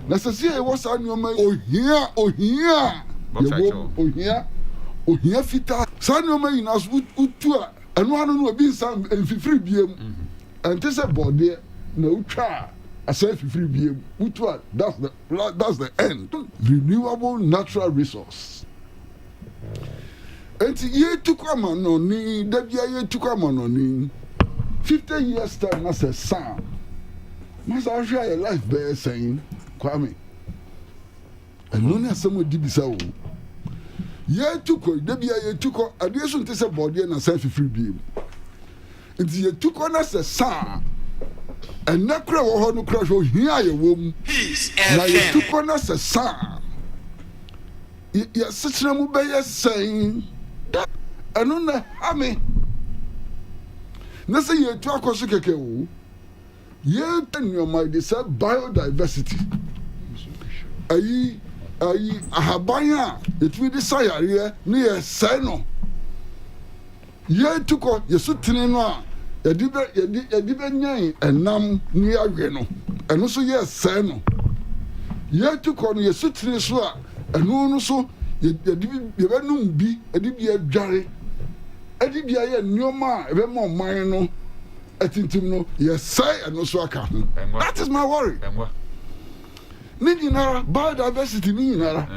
[SPEAKER 3] Na sisi ye wo sa nyoma ohia. Ye wo ohia fita. Sa nyoma yi na utu a eno anu no obi nsam enfifiri biem. Ante se bode na utwa asa fifiri biem. Utwa that's the end. Renewable natural resource. Enti ye tukwa no ni dabia ye tukwa no ni 50 years time na se sam. Must I share your life by saying Kwame. And no na some di bisa wo. Ye tukwa dabia ye tukwa adeso nte se bode na asa fifiri biem. Enti ye tukwa na se sam. And na kra wo ho no kra so hia ye wo mu. Na ye tukwa na se sam. Ye sitna mu be ye saying that anu na ame. Na se ye tu akoso keke wo. Ye tanyoma de say biodiversity. Ayi ahabanya etumi de sayare ne ye say no. Ye tukwa ye sutini no a yɛde nyan enam ni ahwe no eno so yɛ sɛ no yɛtu kɔ no yɛsutiri so a eno no so yɛbɛnum bi ɛde bi adware ɛde bi ayɛ nneɛma a ɛbɛma ɔman no ɛtintim no yɛsɛ eno so aka ho. That is my worry. Ne nyinara biodiversity ne nyinara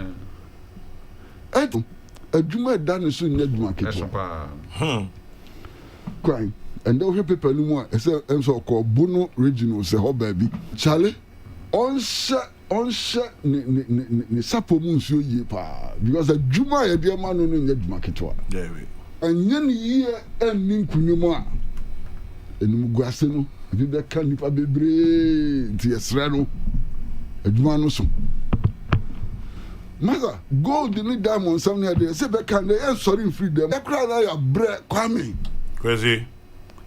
[SPEAKER 3] adwuma ɛda ne so nyɛ adwuma ketewa kwan. And don't have people anymore. I say, I'm so called Bono regional. Say, how baby, Charlie, on share ni sapo munsu ye pa because the Juma ye dear man no nyɛ market wa. There we. And yen ye en ninkunimo a enum guase no bi be ka nipa bebre ti esra no adwuma no so. Mother, gold ni diamond some near there. Say be kan dey sorry free them. E kra na ya bre Kwame.
[SPEAKER 1] Crazy.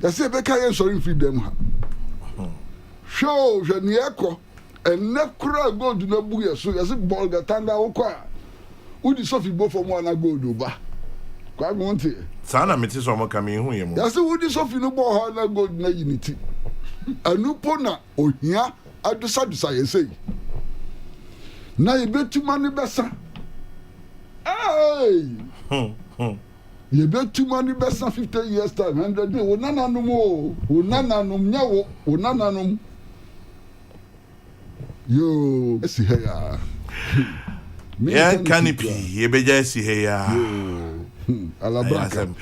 [SPEAKER 3] Yase beka yen sorry freedom ha. Show je ni eko enekura gold na bu yeso yase ball ga tanda wokwa. Udi sofi bo for mo na gold oba. Kwa gonte.
[SPEAKER 1] Sana meti so mo kame hu ye mo.
[SPEAKER 3] Yase udi sofi no bo ha na gold na unity. Anupo na ohia adusa yese. Na yebetuma ne besa. Hey. You bet too money best 50 years time, 100 days. Nana no more. Nana no nyawo. Nana no. Yo, see here.
[SPEAKER 1] Yeah, canopy. You be just see here.
[SPEAKER 3] Alabraka.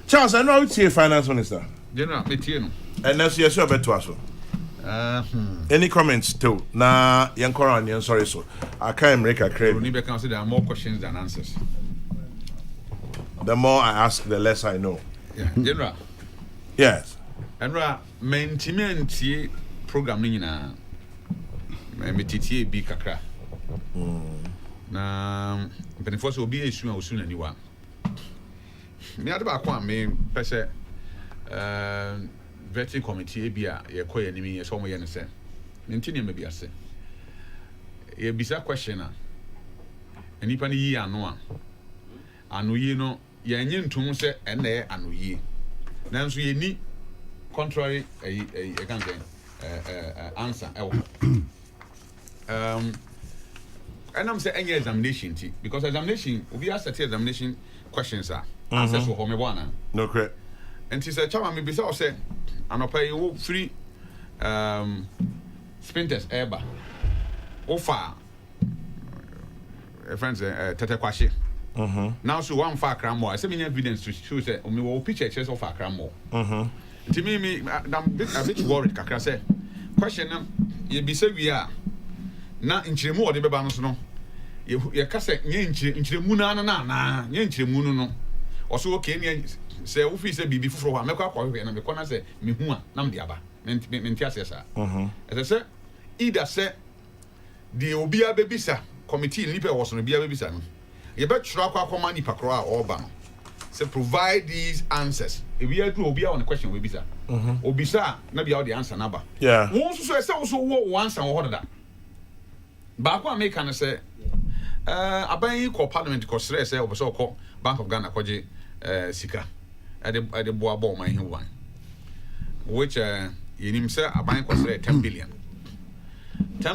[SPEAKER 1] Charles, I know it's your finance minister.
[SPEAKER 7] General, Metieno.
[SPEAKER 1] And that's your sure bet to any comments too? Na yankora and sorry so. I can't make a crave.
[SPEAKER 7] You need to consider there are more questions than answers.
[SPEAKER 1] The more I ask, the less I know.
[SPEAKER 7] Yeah. General.
[SPEAKER 1] Yes.
[SPEAKER 7] And maintenance programming na metiti bi kakra. Na benefo so obi esu a osu na niwa. Me ade ba kwa me pese vetting committee bi a ye koye ni me so mo ye ne se. Me ntini me bi ase. Ye bisa question a. Enipa ni yi ano a. Ano yi no yenye ntum se ene ano yi. Nanso ye ni contrary answer and I'm saying any examination because examination we are set examination questions are answers for me one
[SPEAKER 1] no correct
[SPEAKER 7] and she said chama me be say and pay you free sprinters eba offer friends tete kwashi now so one far cram more I say me evidence to show say me will picture chest of far cram more to me I'm a bit worried kakra say question you be say we are na nchiremu ode beba no so no ye ka say nye nchiremu na nye nchiremu no oso okay ne say wo fi say bibi fufuro ha mekwa kwa hwe na mekwa na say me hu a na me aba menti ase sa say either say the obia bebisa committee nipa wo so no bia bebisa no ye be tro akwa akoma nipa kro a oba no say provide these answers if we do obia on the question we bisa obisa na bia the answer na ba wo so say wo so wo answer wo hoda baako a make an say aban yi ko parliament ko sere say oboso ko Bank of Ghana koje sika ade boa bo man hin wan which yenim say aban ko sere 10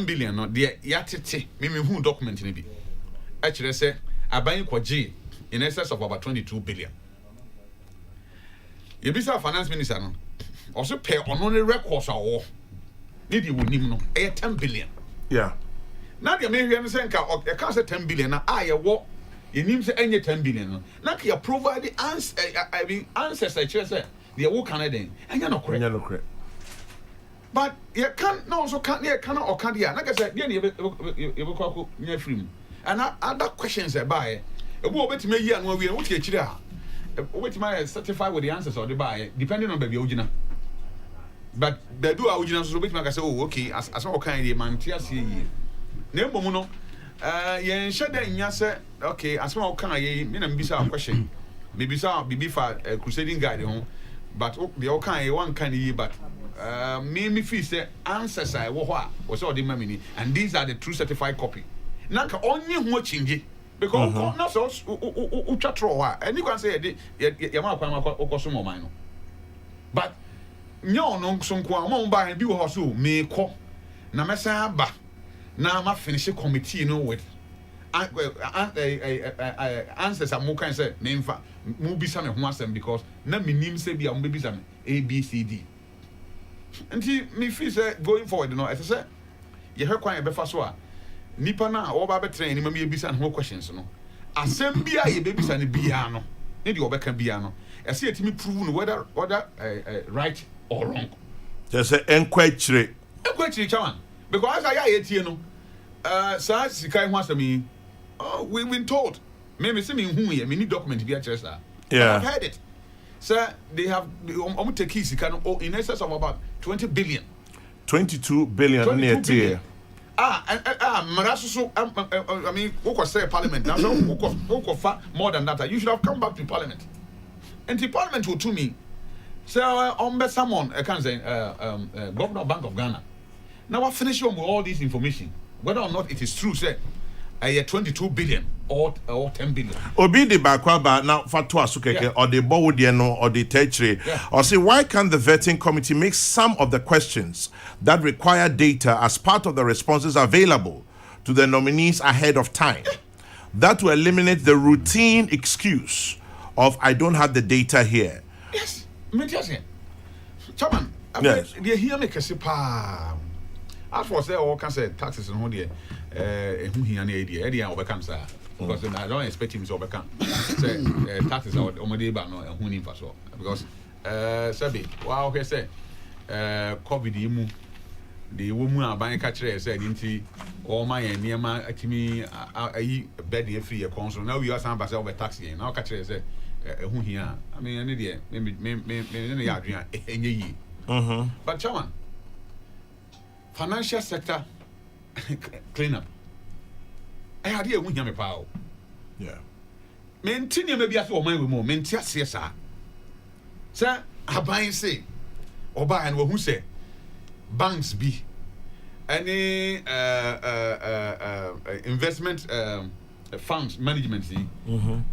[SPEAKER 7] billion no de yatete me hu document ni bi a kire say aban ko je in excess of about 22 billion ye bisa finance minister no also pay on only records awo ni di wonim no 10 billion now the American say nka can say 10 billion na aye wo enim say enye 10 billion no na ka provide the answer I mean answers I say the wo Canada enye no correct but you can no so can you cannot or can dia na ka say dey na you be kwako nya free and other questions buy e bo obetime yi anu awie wo tie kire a obetime certify with the answers or the buy depending on baby ogina but they do ogina so obetime ka say oh okay as what kind the man tia see yi na embom no yen sheda nya say okay as what kind ye me na mbisa question me bisa bibi fa crusading guide ho but the all kind one kind ye but me feel say answers I wo ho a wo say odi mamini and these are the true certified copy na ka onye ho chinge because na so utwatro ha any can say ye ma kwan akoso mo man no but nyo no so nko mo ba bi wo ho so me ko na mesa ba na ma finish committee no with answers am can say me mfa mu bisa me ho asem because na minim say bia mo bisa me ABCD nti me feel say going forward no I say ye he kwan e be fa so a nipa na wo ba be train ni ma me bisa no questions no asem bia ye be bisa ne bia no ne de obeka bia no e say etimi prove no whether right or wrong
[SPEAKER 1] just say enquire
[SPEAKER 7] chairman because as I tie no sa sikai ho asemi we've been told maybe see me hu ye me need document bia kire sa I've heard it sir they have take sika no in excess of about 22 billion near tier Marasu, I mean, who could say parliament now? Who could more than that? You should have come back to parliament. And the parliament will to me. So, on someone, I can say, Governor Bank of Ghana. Now, I finish with all this information. Whether or not it is true, say, 22 billion or 10 billion.
[SPEAKER 1] Obi the bakwaba now fatwa sukeke or the bowdiano or the tertiary. Or say, why can't the vetting committee make some of the questions that require data as part of the responses available to the nominees ahead of time? That will eliminate the routine excuse of I don't have the data here.
[SPEAKER 7] Yes, Chairman, they hear me kasipa. As for say all can say taxes and all there. Eddie overcome sir because I don't expect him to overcome say taxes or omode ba no ehun ni faso because sabi wa okay say covid imu the woman aban ka kire say nti o ma ye niema atimi ayi bed e free e consul now we are some ba say over tax yen now ka kire say ehun hia I mean any there me ne ya adwan enye yi but chairman financial sector clean up. I had here when you power.
[SPEAKER 1] Yeah.
[SPEAKER 7] Maintain maybe as or my more, maintain CSR. Sir, I buy and say, or buy and who say, banks be any investment funds management.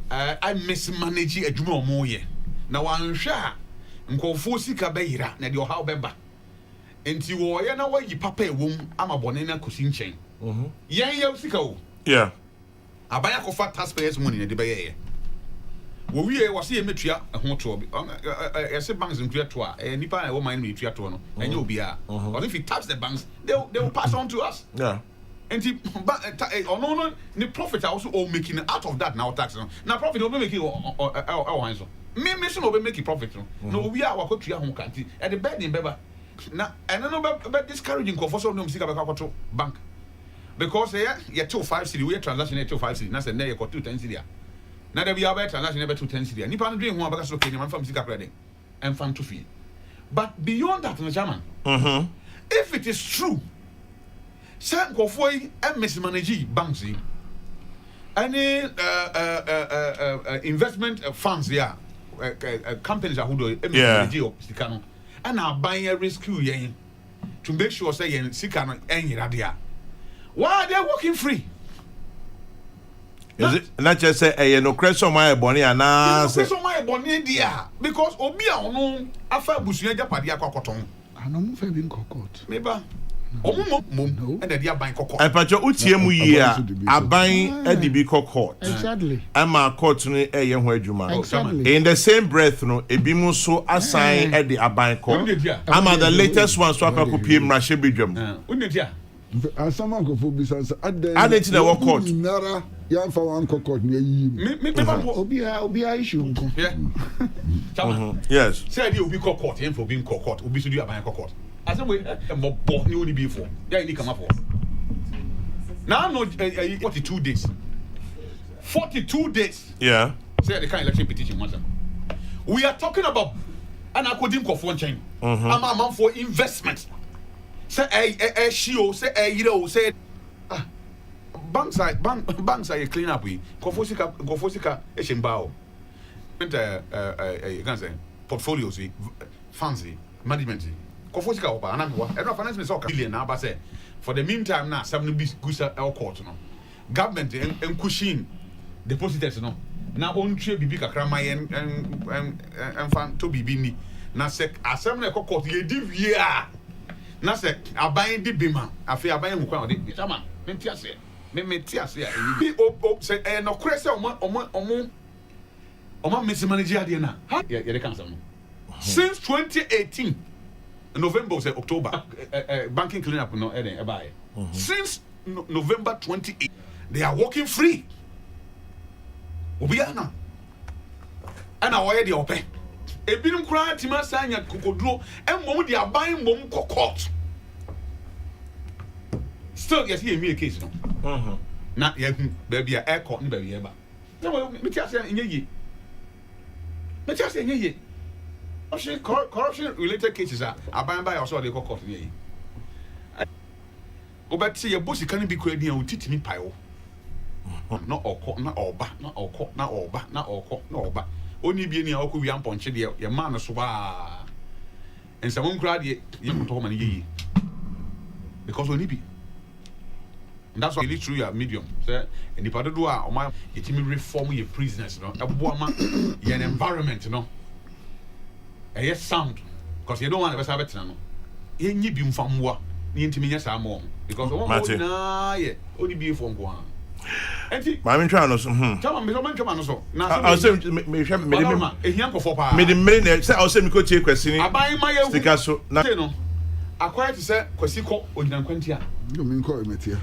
[SPEAKER 7] I mismanage a more year. Now I'm sure nkɔfo sika bɛyira na de ɔhaw bɛba enti wo ye na wayi papa ewom ama bɔne na kosi nkyɛn yɛn sika o
[SPEAKER 1] yeah
[SPEAKER 7] abaya kofa taxpayers money na de bɛyɛ wo wie wo se ye metua ho to yɛse banks ntua to a nipa na wo man me tua to no ɛnyɛ obi a or if you tax the banks they will pass on to us
[SPEAKER 1] yeah
[SPEAKER 7] enti no the profit are also all making out of that now tax no na profit will be making hands so me so no be making profit no we are wakotua ho kanti e the burden beba na eno no be discouraging for so no sika be kwato bank because you 5 cedi we transaction 5 cedi na say na you got 10 cedi na there be about transaction be 10 cedi nipa no dream ho abaka so kenyan man fam sika credit and fan to fee but beyond that no chairman if it is true say nkofo yi mismanage banks yi any investment funds here companies are who do mismanage sika no and are buying a rescue yen to make sure say yen sika no enyira dia why are they working free
[SPEAKER 1] is it not just say no question my boni ana
[SPEAKER 7] say so my boni dia because obi a ono afa busunya japade akokoton
[SPEAKER 6] anomu fa bi nkokot
[SPEAKER 7] meba mom and the aban kokot
[SPEAKER 1] e pacho utie mu yi a aban e di bi kokot
[SPEAKER 6] exactly
[SPEAKER 1] ama court no e ye ho adwuma in the same breath no ebi mu so assign e di aban court ama the latest one so akako pie mrahye bedwam
[SPEAKER 7] unetia
[SPEAKER 3] asama nkofo bisansa
[SPEAKER 1] aden na work court
[SPEAKER 3] nara ya fa wan court na yi
[SPEAKER 7] me obi a issue nko
[SPEAKER 1] yes
[SPEAKER 7] say dey obi court en for obi court obi so do aban court asem we mo bo ni oni bi for ya ni kama for now no 42 days 42 days
[SPEAKER 1] yeah
[SPEAKER 7] say the kind election petition once we are talking about an according kofo nchen ama for investment say shio say yiro say banks are clean up we kofo sika eshimba you can say portfolios funds management kofo sika opa anamwa e no finance minister ka billion na ba say for the meantime na some be gusa el court no government en cushion depositors no na on tue bibi kakra mayen en fan to bibi ni na say asem na court ye di wie a na say aban di bima afi aban mu kwa ode chama menti ase menti ase a bi say no krese omo mismanage ade na ye dey cancel no since 2018 November say October banking cleanup no buy since November 28 they are working free obiana ana why dey open ebinum kura tima sanya kokoduro emmom dey aban mom court still yes here me case no na ya baby air court no baby eba no me tia say enye ye corruption related cases are aban by also dey court here obet say your boss can be kwadi an titimi paio na okọ na oba oni bi ni akọ wi amponche de ye man no so ba ensamo nkra de ye to man ye because oni bi and that's why really true your medium say any part do a o ma yetimi reform your prisoners no ebo ama your environment no yes sound because you don't want to be better no ye nyi bi mfamwa ni ntimi nya sa mo because o mo na ye oni bi fo nko ha enti
[SPEAKER 1] ma me twa no so
[SPEAKER 7] chama me so man chama no so na
[SPEAKER 1] I say me hwe me
[SPEAKER 7] ehian kofo pa
[SPEAKER 1] me de me na say I say me ko tie kwasi ni
[SPEAKER 7] aban ma ye hu
[SPEAKER 1] sika so na
[SPEAKER 7] no akwai to say kwasi ko oginan kwanti a
[SPEAKER 3] no me ko metia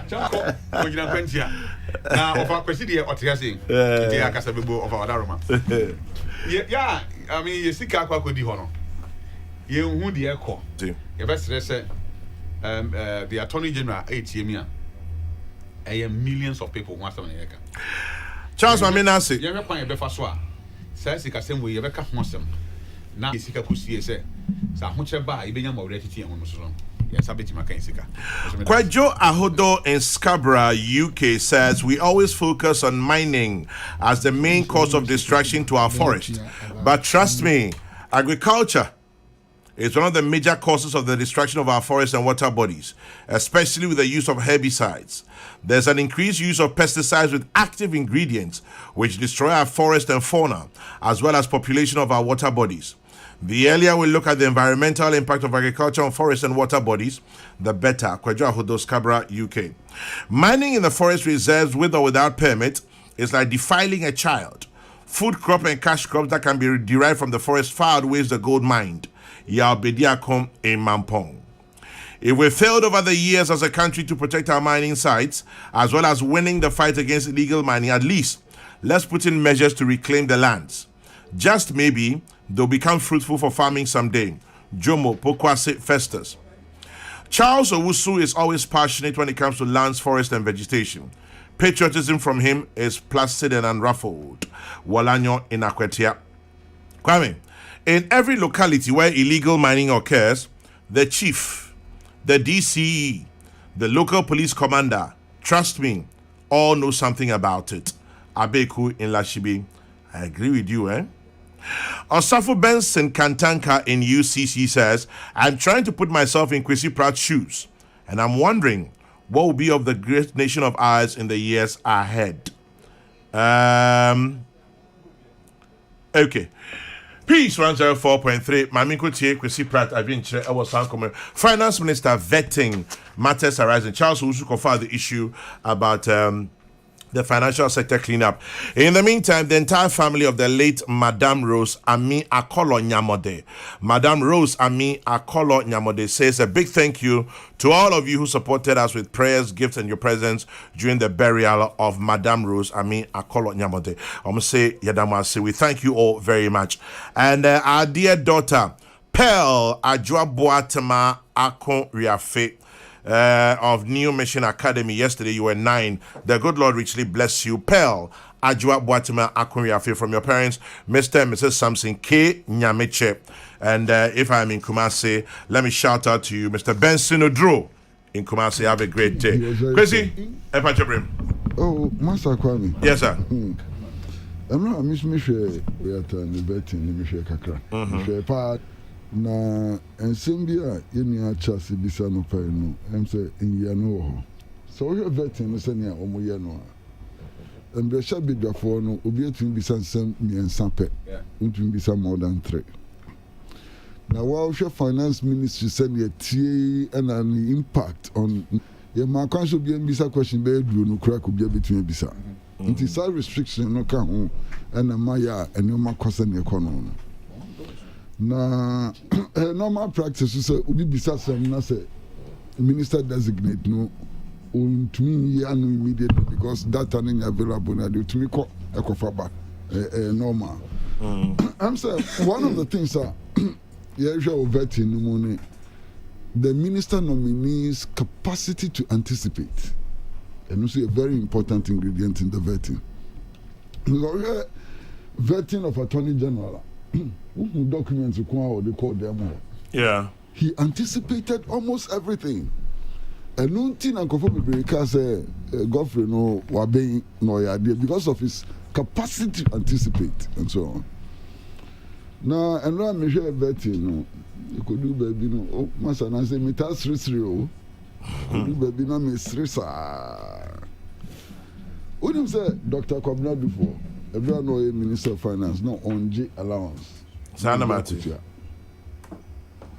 [SPEAKER 7] Chanko oginan kwanti a na ofa kwasi de otia say ti akasa bebo ofa odaroma yeah I mean you sika akwa kodi ho no ye hu de ekọ ye be sere the attorney general ATM a millions of people who are saying yeka
[SPEAKER 1] Charles Maminasi
[SPEAKER 7] ye be kwan ye be fa so a say sika sem we ye be ka ho sem na sika kusie say sa ho che ba ye be nya mawre titi ho no so
[SPEAKER 1] Kwajo Ahodo in Scarborough, UK says we always focus on mining as the main cause of destruction to our forest. But trust me, agriculture is one of the major causes of the destruction of our forests and water bodies, especially with the use of herbicides. There's an increased use of pesticides with active ingredients which destroy our forest and fauna, as well as population of our water bodies. The earlier we look at the environmental impact of agriculture on forest and water bodies, the better. Kwadwo Ahodo, Scarborough, UK. Mining in the forest reserves with or without permit is like defiling a child. Food crop and cash crops that can be derived from the forest far outweighs the gold mined. Yabediakom in Mampong. If we failed over the years as a country to protect our mining sites, as well as winning the fight against illegal mining, at least let's put in measures to reclaim the lands. Just maybe they'll become fruitful for farming someday. Jomo Pokwase Festus. Charles Owusu is always passionate when it comes to lands, forest, and vegetation. Patriotism from him is placid and unruffled. Walanyo in Akwetia. Kwame, in every locality where illegal mining occurs, the chief, the DCE, the local police commander, trust me, all know something about it. Abeku in Lashibi. I agree with you, Osafo Benson Kantanka in UCC says, I'm trying to put myself in Kwesi Pratt's shoes, and I'm wondering what will be of the great nation of ours in the years ahead. Okay. Peace 104.3. Mamiko Tie Kwesi Pratt. I've been Finance Minister vetting matters arising. Charles Owusu confirmed the issue about the financial sector cleanup. In the meantime, the entire family of the late Madame Rose Ami Akolo Nyamode. Madame Rose Ami Akolo Nyamode says a big thank you to all of you who supported us with prayers, gifts, and your presence during the burial of Madame Rose Ami Akolo Nyamode. We thank you all very much. And our dear daughter, Pearl Ajuabuatema Akon Riafe, of New Mission Academy. Yesterday you were 9. The good Lord richly bless you. Pearl Ajua Boatima Akuriafi from your parents, Mr. and Mrs. Samson K. Nyameche. And if I'm in Kumasi, let me shout out to you, Mr. Benson Odro in Kumasi. Have a great day. Kwesi,
[SPEAKER 3] oh, Master Kwame.
[SPEAKER 1] Yes, sir.
[SPEAKER 3] I'm not a miss we are turning betting, Kakra. Na ensembia yeni acha se bisa no pa no em se enye no ho so we vetting no se ne omoye no a embe sha bidwafo no obi etum bisa nsem miensa pe utum bisa more than 3 na wa hwe finance ministry se ne tie and an impact on ye ma kwan so bi bisa question be duro no kura ko bi betum bisa nti sa restriction no ka ho and ma ya eno ma kwasa ne ekono no na normal practice is ubi bisa sem na say minister designate no to me immediately because data is available na to me ko ekofaba normal. I'm saying one of the things that usual vetting money, the minister nominee's capacity to anticipate, and you see a very important ingredient in the vetting. Vetting of Attorney General. Documents they call them.
[SPEAKER 1] Yeah.
[SPEAKER 3] He anticipated almost everything. And nothing and because Godfrey no wabe no idea because of his capacity to anticipate and so on. Now and now me share betting no. You could do baby no. Oh, master na say me tas 3-3 oh. Do baby no me 3 sa. What you say Dr. Kwabena before? Everyone know a Minister of Finance, no on G allowance.
[SPEAKER 1] Sanamati.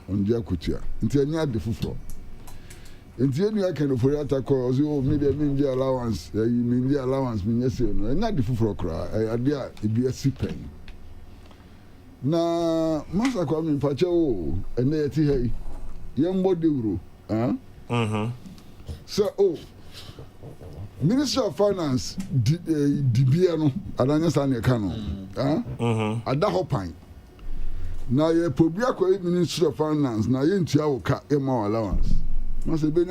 [SPEAKER 3] On G Akutia. Until any other fufro. Until any kind of for attack or media allowance, you mean the allowance, mean yes, no, and not the fufro cry. I idea it be a sipping. Na Master Kwame Pacho, and they say, young body, So, Minister of Finance, Dibiano, Adanya Sanya Kano, Adahopine. Now, ye Pobiako Minister of Finance, now ye Tiaoka, Emma allowance. Must have been.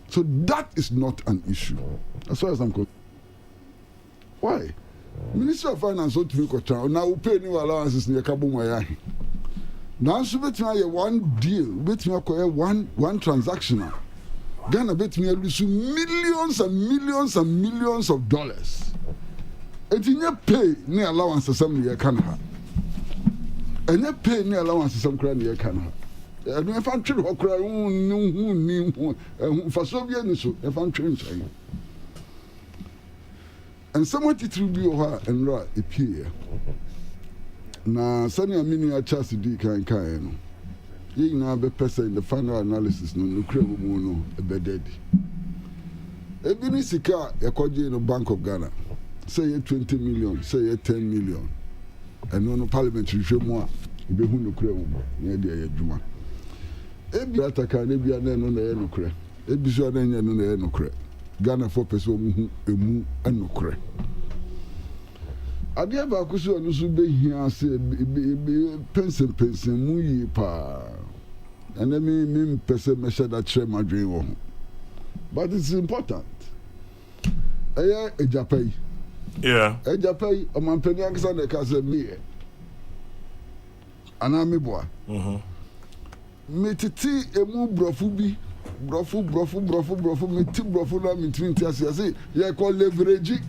[SPEAKER 3] So that is not an issue, as far as I'm concerned. Why? Minister of Finance ought to be controlled. Now, we pay new allowances near Kabumaya. Now, so between one deal, between one transaction. Ghana bet me lose millions and millions and millions of dollars. And in your pay, no allowance assembly Canada. and you pay me allowance some cranny you can. And if I'm true, or cry, for so bien, so if I'm true, and someone to be her and right appear. Now, Sunny meaning a chance to do kind. You know, be person in the final analysis, no credible mono, a bed. Ebini sika yakoje no Bank of Ghana. Say 20 million, say 10 million. And no parliamentary shemo a be hu no kra wo ne de adwuma. Ebi ataka ne bia na no na ye no kra. Ebi so na nya no na ye no kra. Ghana for person mu hu emu no kra. Ade ba ku so no so be hia se pensen mu yi pa. And then me person me share that share my dream wo. But it's important. Aya ejapai.
[SPEAKER 1] Yeah.
[SPEAKER 3] Ejapai o man peni akisa de ka se me. Ana me boa. Me titi emu brofu bi. Brofu me ti brofu na me twin ase say ye call leverage.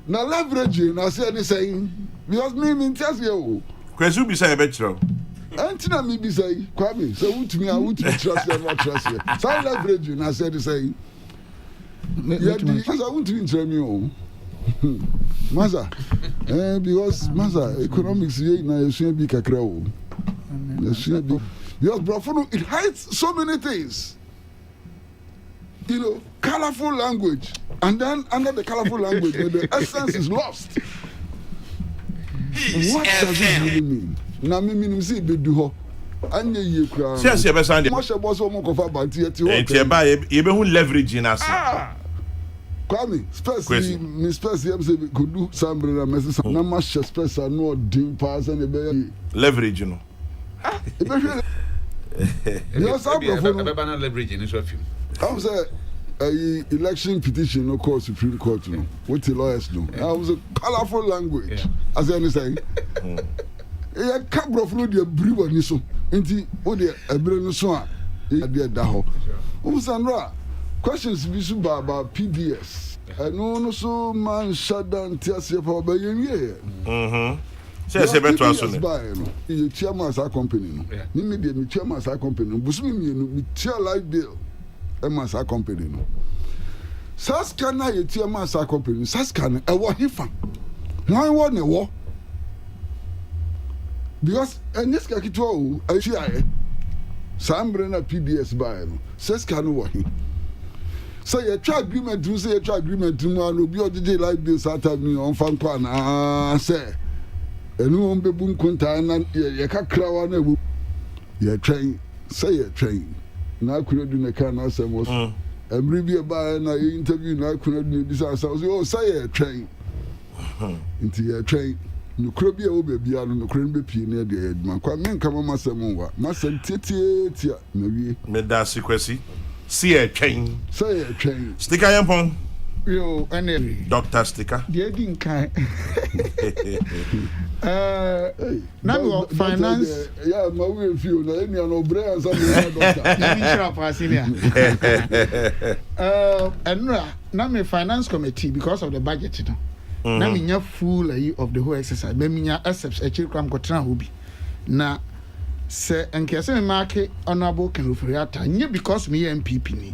[SPEAKER 3] Na leverage na say any saying because me ti ase o.
[SPEAKER 1] Kwesu bi say e be chiro.
[SPEAKER 3] Antina me bi say kwame so wutumi trust you not trust you. Say leverage na say the say yeah, because I want to interrupt you. Maza, because Maza, economics here now you shouldn't be kakra. Because bro, it hides so many things. You know, colorful language, and then under the colorful language, the essence is lost. What does it really mean? Now, me mean see be do. Anye ye kra.
[SPEAKER 1] See be sande.
[SPEAKER 3] Mo se boss o mo kofa banti eti ho.
[SPEAKER 1] Enti e ba ye be hu leverage na se.
[SPEAKER 3] Kwame, space me space yam say could do sambre na message na ma share space no din pass and be
[SPEAKER 1] leverage no.
[SPEAKER 3] E be hwe. You sambre for no.
[SPEAKER 7] Be ba na leverage ni so afim.
[SPEAKER 3] I say election petition no call Supreme Court no. What the lawyers do. I was a colorful language. As I say. E ka bro for the briwa ni so. Enti o de ebre no so a e de da ho. O sanra questions be about PBS. No so man shut down TSF for by you.
[SPEAKER 1] Say better aso ne.
[SPEAKER 3] You chairman sa company no. Ni me de me chairman sa company no. Busu me me chair light bill. E man sa company no. Saska na ye chairman sa company. Saska na e wo hifa. Wan wo ne wo. Because en this kakito o e hia e. Sambre na PBS buy no. Saska no wo hi. So you try agreement to say you try agreement to man obi odide like this Saturday on fan kwa na say enu on be bun kunta na ye kakra wa na ebu ye train say ye train na akure du na kan na say mo every be ba na interview na akure du bi say oh say ye train into ye train no kro bi e o be bia no kro be pie na de aduma kwa men kama masem wa masem tietietia na wie
[SPEAKER 1] Me da sequence. See a train.
[SPEAKER 3] Say a train.
[SPEAKER 1] Sticker Agyepong.
[SPEAKER 6] Yo, any
[SPEAKER 1] Dr. Sticker.
[SPEAKER 6] the didn't kind. Now finance.
[SPEAKER 3] Yeah, my way feel na any no brain and something
[SPEAKER 6] and now me finance committee because of the budget no. Now me nya full of the whole exercise. Me nya accepts a chill cram kotra hobi. Na se enkese me market honorable Kenufriata nye because me MPP ni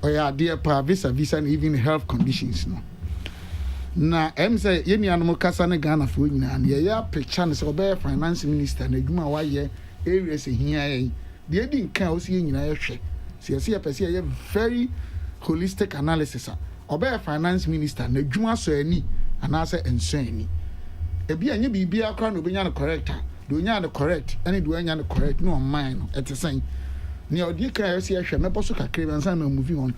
[SPEAKER 6] or ya dear pa visa and even health conditions no na say ye ni anum kasa ne Ghana fo nyina na ye ya picture ne se obey finance minister na adwuma wa ye areas hia ye de edi nkan o se ye nyina ye hwe se ye pese ye very holistic analysis obey finance minister na adwuma so ani anase enso ani e bia nye bibia akra no obenya no correct do nya the correct any do nya the correct no mine no et sen ne odi kan yo se hwe me boso kakre ban san na movie on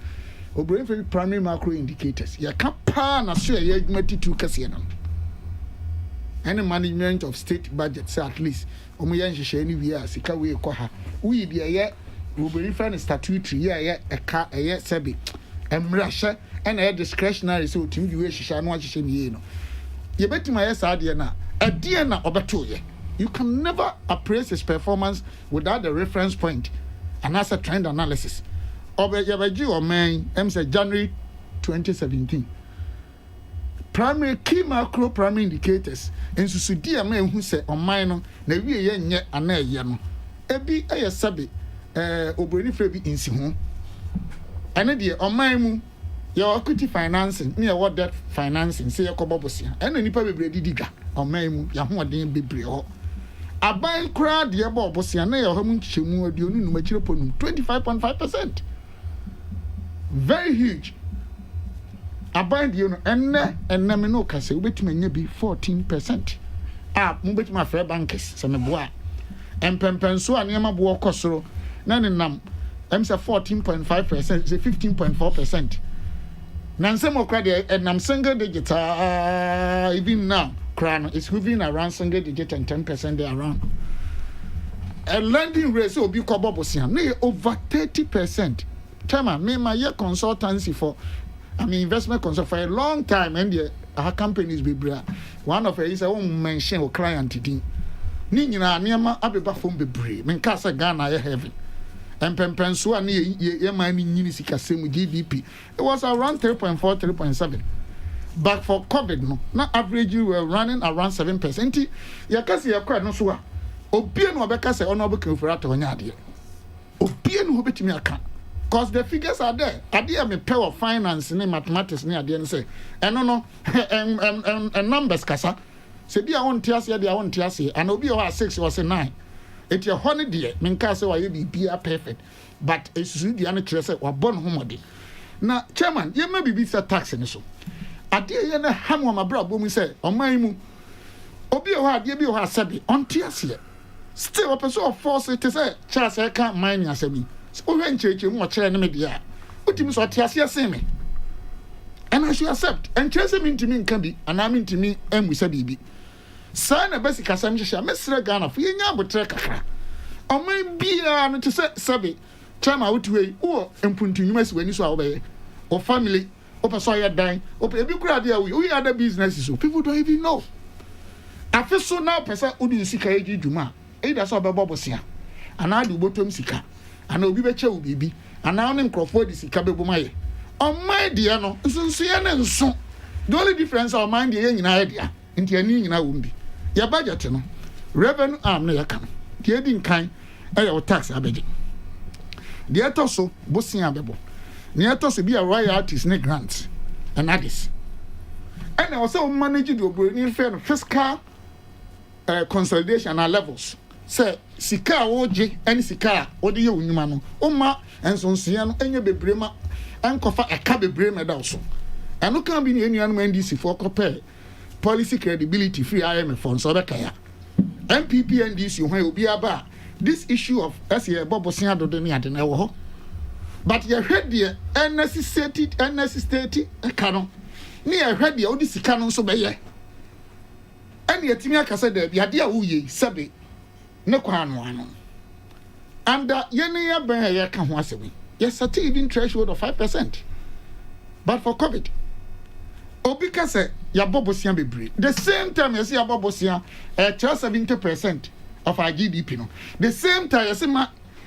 [SPEAKER 6] obrain for primary macro indicators ya ka pa na so ya adwuma titu kase no any management of state budget say at least omo ya nhehye ni wi a sika we ko ha wi bia ye obrain for statutory ya eka ye sebe emra hye and a discretionary so timi we hyehyɛ no ahyehyɛ ni ye no ye betima ye sa de na ade na obeto ye. You can never appraise his performance without the reference point and as a trend analysis. Obeji or man, say January 2017. primary key macro primary indicators and so dear man who say on mine na wie ye nye ana ye no ebi sabe obroni frebi insi ho ene de on mine mu your equity financing near what debt financing say yakobobosia ene nipa bebre didiga on mine mu ya ho den bebre ho aban kra de bobosia na ya ho mu nchemu aduonu numa chireponum 25.5%. Very huge. Aban de no enne me no kase obetuma nya bi 14%. Mo betuma fair bankers se me boa. Empempenso anema bo okosoro na ne nam em say 14.5%, say 15.4%. Nansem okra de nam single digit even now crown is hovering around single digit and 10% there around. A lending rate so be kobobosia na over 30%. Chama me my consultancy for investment consult for a long time and our companies be bra. One of it is a mention or client din. Ni nyina niama abeba fom bebre. Men ka say Ghana heaven. And pempenso ani ye man nyini sika semu GDP. It was around 3.4 3.7. But for COVID no, na average we were running around 7%. Ya kasi ya kwa no so a. Obie no obeka say ono obeka ofura to nya ade. Obie no obetimi aka. Because the figures are there. Idea me pay of finance ni mathematics ni idea say. No numbers kasa. Se bi a won tiase dia won tiase and obi o 6 was 9. It your honey dear. Menka say why be perfect. But esusu dia no kire say wa bon homode. Na chairman, ye ma bibi say tax ni so. Idea ye na ham wa mabra bo mu say oman mu. Obi o ha dia bi o ha sabi on tiase. Still a person of force it say Charles I can't mind asemi. So when church mu kire ne me dia. Utimi so tiase ase me. And I should accept. And chase me ntimi nka bi and am ntimi emu say bibi. Sa na basic asem hye mesre Ghana fo yenya abotre kakra. Oman bia no to say sabi chama wutwe wo empuntunwuma si wani so a obeye. O family, o person ya dan, o ebi kura dia we other businesses so people don't even know. Afi so now person odi sika eji dwuma. Either so obebo bosia. Ana ade ubotom sika. Ana obi beche wo bibi. Ana on nkrofo di sika bebo maye. On my dear no, nso ye ne nso. The only difference on mind dey nyina dia. Nti ani nyina wo mbi. Ya budget no. Revenue arm no yaka no. Ti edi nkan e tax abeje. The etoso bosia bebo. Ni etoso bi a royalties ne grants and others. And also manage the obroni fair fiscal consolidation at levels. Say sika oje any sika odi ye onwuma no. Oma ensonsia no enye bebrema ankofa eka bebrema da so. Eno kan bi ni enuanu NDC for compare policy credibility free IMF funds so bekaya. MPP NDC hwan obi aba this issue of SE bobosia do de ni ade na wo ho. But ye hwed de unnecessary eka no. Ni ye hwed de odi sika no so beye. And yet me akasa da bi ade a wo ye sabe ne kwa no ano. And yene ya ben ye ka ho asewi. Yes, set even threshold of 5%. But for COVID, Obika say ya bobosia bebre. The same time you see ya bobosia 70% of our GDP no. The same time you see ma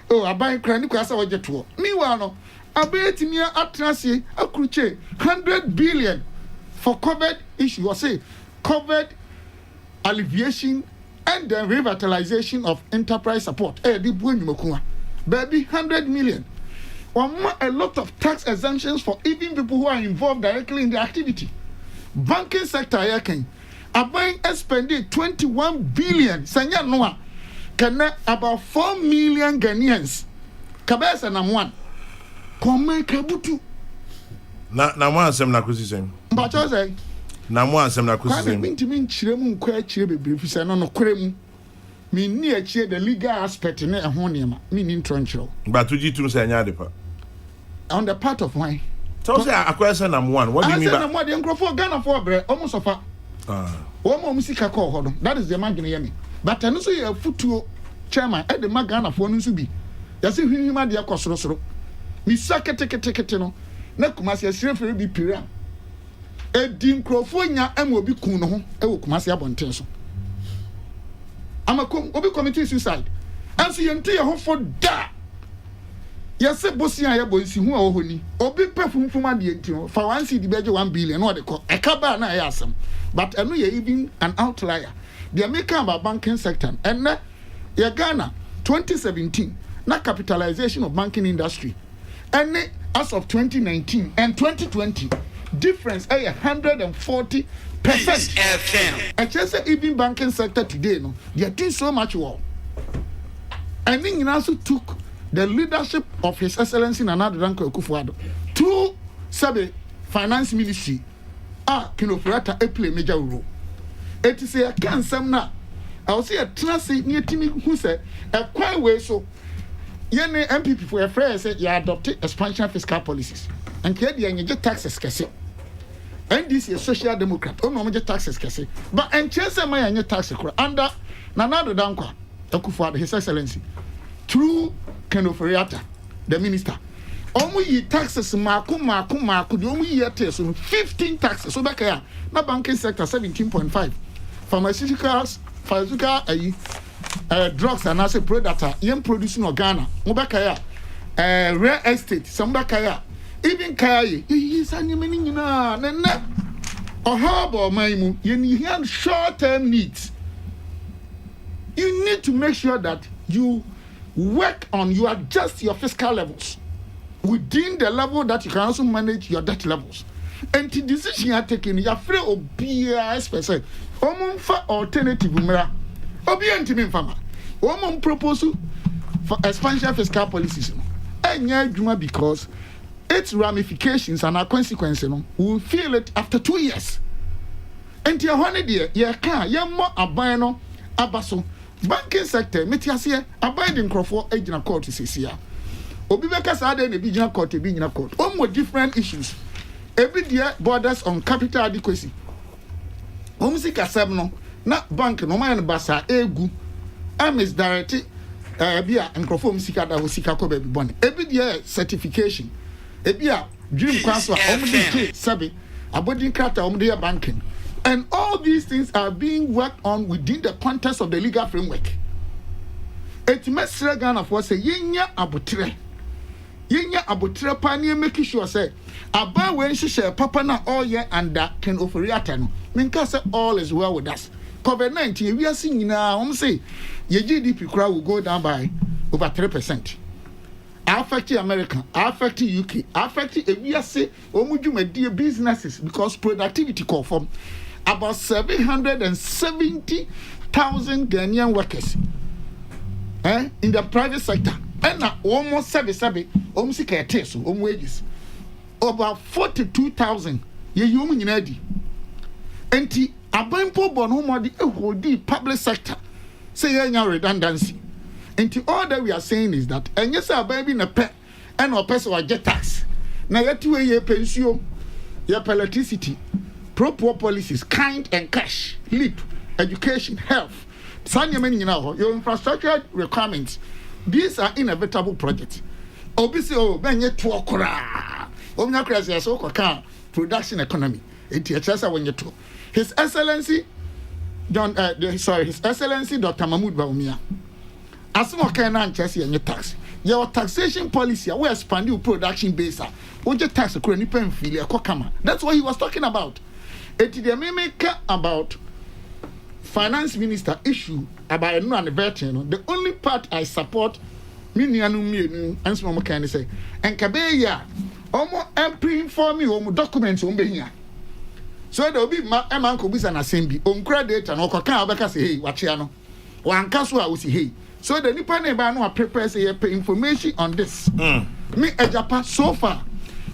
[SPEAKER 6] abai kra ni kwasa waje to. Meanwhile no abetimia atrase akruche 100 billion for COVID issue or say COVID alleviation and the revitalization of enterprise support. Di buenyu mokua. Baby 100 million. A lot of tax exemptions for even people who are involved directly in the activity. Banking sector yakin abang spending 21 billion sanya noa kana about 4 million Ghanaians kabesa na one come kabutu
[SPEAKER 1] na mo ansem na kusisem
[SPEAKER 6] mba cho say
[SPEAKER 1] na mo ansem na kusisem
[SPEAKER 6] ntimi nkyire mu nkwa akire bebre fisa no kore mu me ni akire the legal aspect na ehon niam me ni ntronchiro
[SPEAKER 1] but to jitu say anya depa
[SPEAKER 6] on the part of why.
[SPEAKER 1] So say akwese number 1. What do you mean by?
[SPEAKER 6] I say number 1 Ghana for bre almost of Omo musika call hodo. That is the man gina yemi. But I know say a futuo chairman e the man Ghana for no so bi. Ya say hwihwima de akosoro. Mi saka teke no. Na kumasi asirefere bi pira. E di nkrofo nya am obi kun no ho e wo kumasi abonten so. Amakom obi committee suicide. And so yente ye ho for da. Yes, Bosia ya boys who are honey. Obi perfume from the for one city budget 1 billion or the call. A cabana I ask them. But I know you're even an outlier. The American about banking sector and ya Ghana 2017 na capitalization of banking industry. And as of 2019 and 2020 difference 140%. I just say even banking sector today no they are doing so much well. And then he also took the leadership of His Excellency Nana Danko Akufo-Addo to Sabe Finance Ministry. Kinofrata play major role. It is a cansam na. I will say a transit near Timmy who said a quiet way so. Yene MPP for a friend said you adopted expansion fiscal policies and create the taxes kese. And this is social democrat. Oh no, taxes kese. But and chance my any taxes under Nana Danko Akufo-Addo His Excellency through Kenofriata, the minister. Omu taxes maku the omu year test 15 taxes. So back here, na banking sector 17.5. Pharmaceuticals, drugs and as a product, young producing Ghana. Mubaka real estate, some back here. Even Kaya, is animating na or how about my you have short-term needs. You need to make sure that you work on, you adjust your fiscal levels within the level that you can also manage your debt levels. And the decision you are taking, you are free of BS%. For alternative, Obiantimin farmer. Woman proposal for expansion fiscal policies. And because its ramifications and our consequences will feel it after 2 years. And your holiday, your car, your more abino, abaso. Banking sector, metiasia, abiding Crawford agent court is here. Obibeka Sada and the Bijana court, more different issues. Every year borders on capital adequacy. Homesick Sabno, not bank, no man basa, egu. I'm is directed, Bia and Crawford Sika that was Sika Kobe Bonnie. Every year certification. Ebia, dream council, Omdi Sabi, abiding character, Omdia banking. And all these things are being worked on within the context of the legal framework. It makes Ghana for say yenya abutre pioneer making sure say about when she share papa na all year and that can offer no. Minka say all is well with us. COVID-19 we are seeing now. Say your GDP crowd will go down by over 3%. Affecting America, affecting UK, affecting we are say omujume businesses because productivity call from about 770,000 Ghanaian workers in the private sector. And now almost 7 almost wages. About 42,000 ye human in Eddie. And the Abampo Bonomo the public sector say redundancy. And all that we are saying is that and yes, our baby in a pet and our person will get tax. Now you 2 year pension, your electricity. Pro-poor policies, kind and cash, leap, education, health, your infrastructure requirements. These are inevitable projects. Obviously, production economy. His Excellency, His Excellency Dr. Mahmoud Bawumia. As more can and tax. Your taxation policy, we expand your production base. Tax that's what he was talking about. About finance minister issue about the only part I support and some can say and Kabeya inform me documents here. So there will be a man could be an assembly on credit and Okaka say hey wachiano one castle I will say hey. So the Nippon no prepare say information on this. Me a Japan so far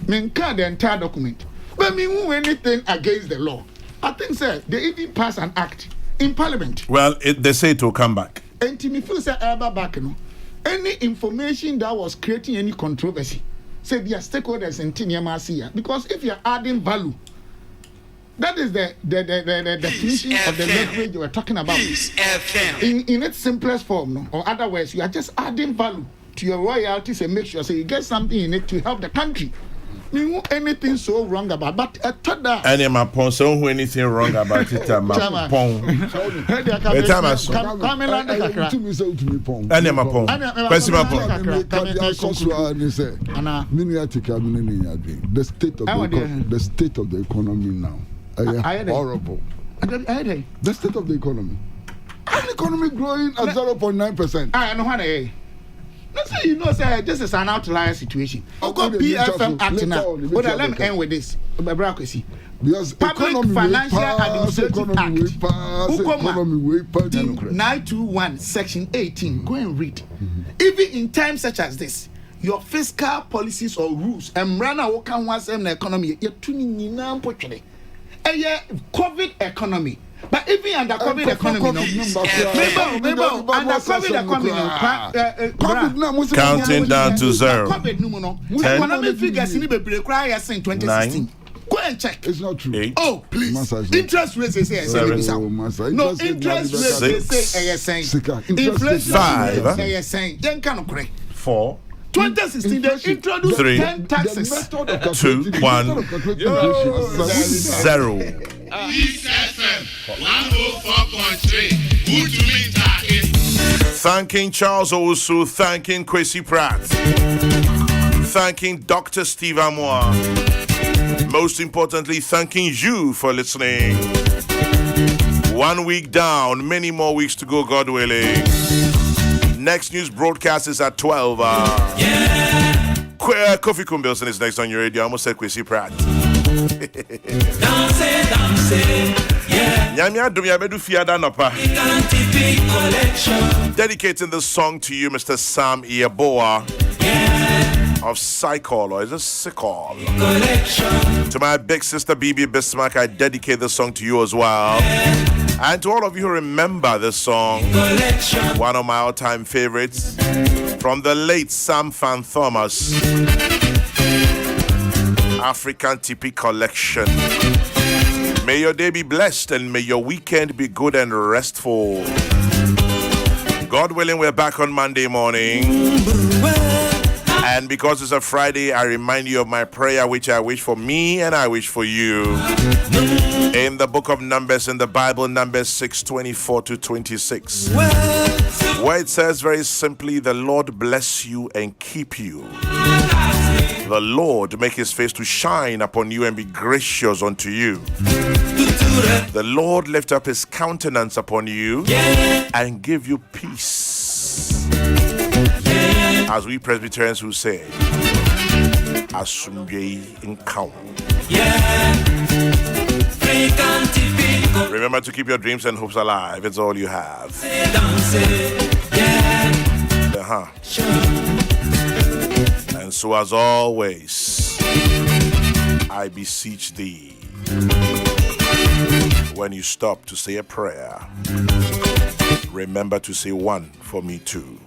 [SPEAKER 6] me can't the entire document. But me who anything against the law. I think, sir, they even pass an act in Parliament.
[SPEAKER 1] Well, they say it will come back.
[SPEAKER 6] And to me, feel say ever back, any information that was creating any controversy, say their stakeholders in Tinyamasia. Because if you are adding value, that is the definition of the language you are talking about. In its simplest form, no? Or otherwise, you are just adding value to your royalties and make sure so you get something in it to help the country. anything so wrong about, but I thought that.
[SPEAKER 1] And my pon, so who anything wrong about it? My pon. And my pon. Question my pon.
[SPEAKER 3] The state of the economy now. Horrible. The state of the economy. And the economy growing at 0.9%.
[SPEAKER 6] I know what you know, sir, this is an outlier situation. PFM Act now. But let me end with this.
[SPEAKER 3] Because
[SPEAKER 6] Public Financial Administrative Act. 921 Section 18. Go and read. Even in times such as this, your fiscal policies or rules and run a can once in the economy, you're tuning in now, COVID economy. But even under COVID economy, under COVID economy,
[SPEAKER 1] counting down to 0.
[SPEAKER 6] Economic figures in the cry in 2016. Go and check.
[SPEAKER 3] It's not true.
[SPEAKER 1] 8.
[SPEAKER 6] Oh, please. Interest rates they say no interest rates they say inflation
[SPEAKER 1] 5.
[SPEAKER 6] They saying then kind of correct.
[SPEAKER 1] 4.
[SPEAKER 6] 2016 they introduced
[SPEAKER 1] 3,
[SPEAKER 6] 10 taxes.
[SPEAKER 1] 2, 1, 0.
[SPEAKER 5] East FM 104.3. Unauthorized.
[SPEAKER 1] Thanking Charles Owusu, thanking Kwesi Pratt, thanking Dr. Steve Amoa. Most importantly, thanking you for listening. 1 week down, many more weeks to go, God willing. Next news broadcast is at 12. Kofi Kumbilson is next on your radio. I almost said Kwesi Pratt. Dedicating this song to you, Mr. Sam Ieboa of Cycle, or is it Sickle? To my big sister BB Bismarck, I dedicate this song to you as well. And to all of you who remember this song, one of my all-time favorites from the late Sam Fan Thomas, African TP Collection. May your day be blessed and may your weekend be good and restful. God willing, we're back on Monday morning. And because it's a Friday, I remind you of my prayer, which I wish for me and I wish for you. In the book of Numbers, in the Bible, Numbers 6:24-26, where it says very simply, the Lord bless you and keep you. The Lord make his face to shine upon you and be gracious unto you. The Lord lift up his countenance upon you and give you peace. As we Presbyterians who say, Asumbe in count. Remember to keep your dreams and hopes alive. It's all you have. And so as always, I beseech thee, when you stop to say a prayer, remember to say one for me too.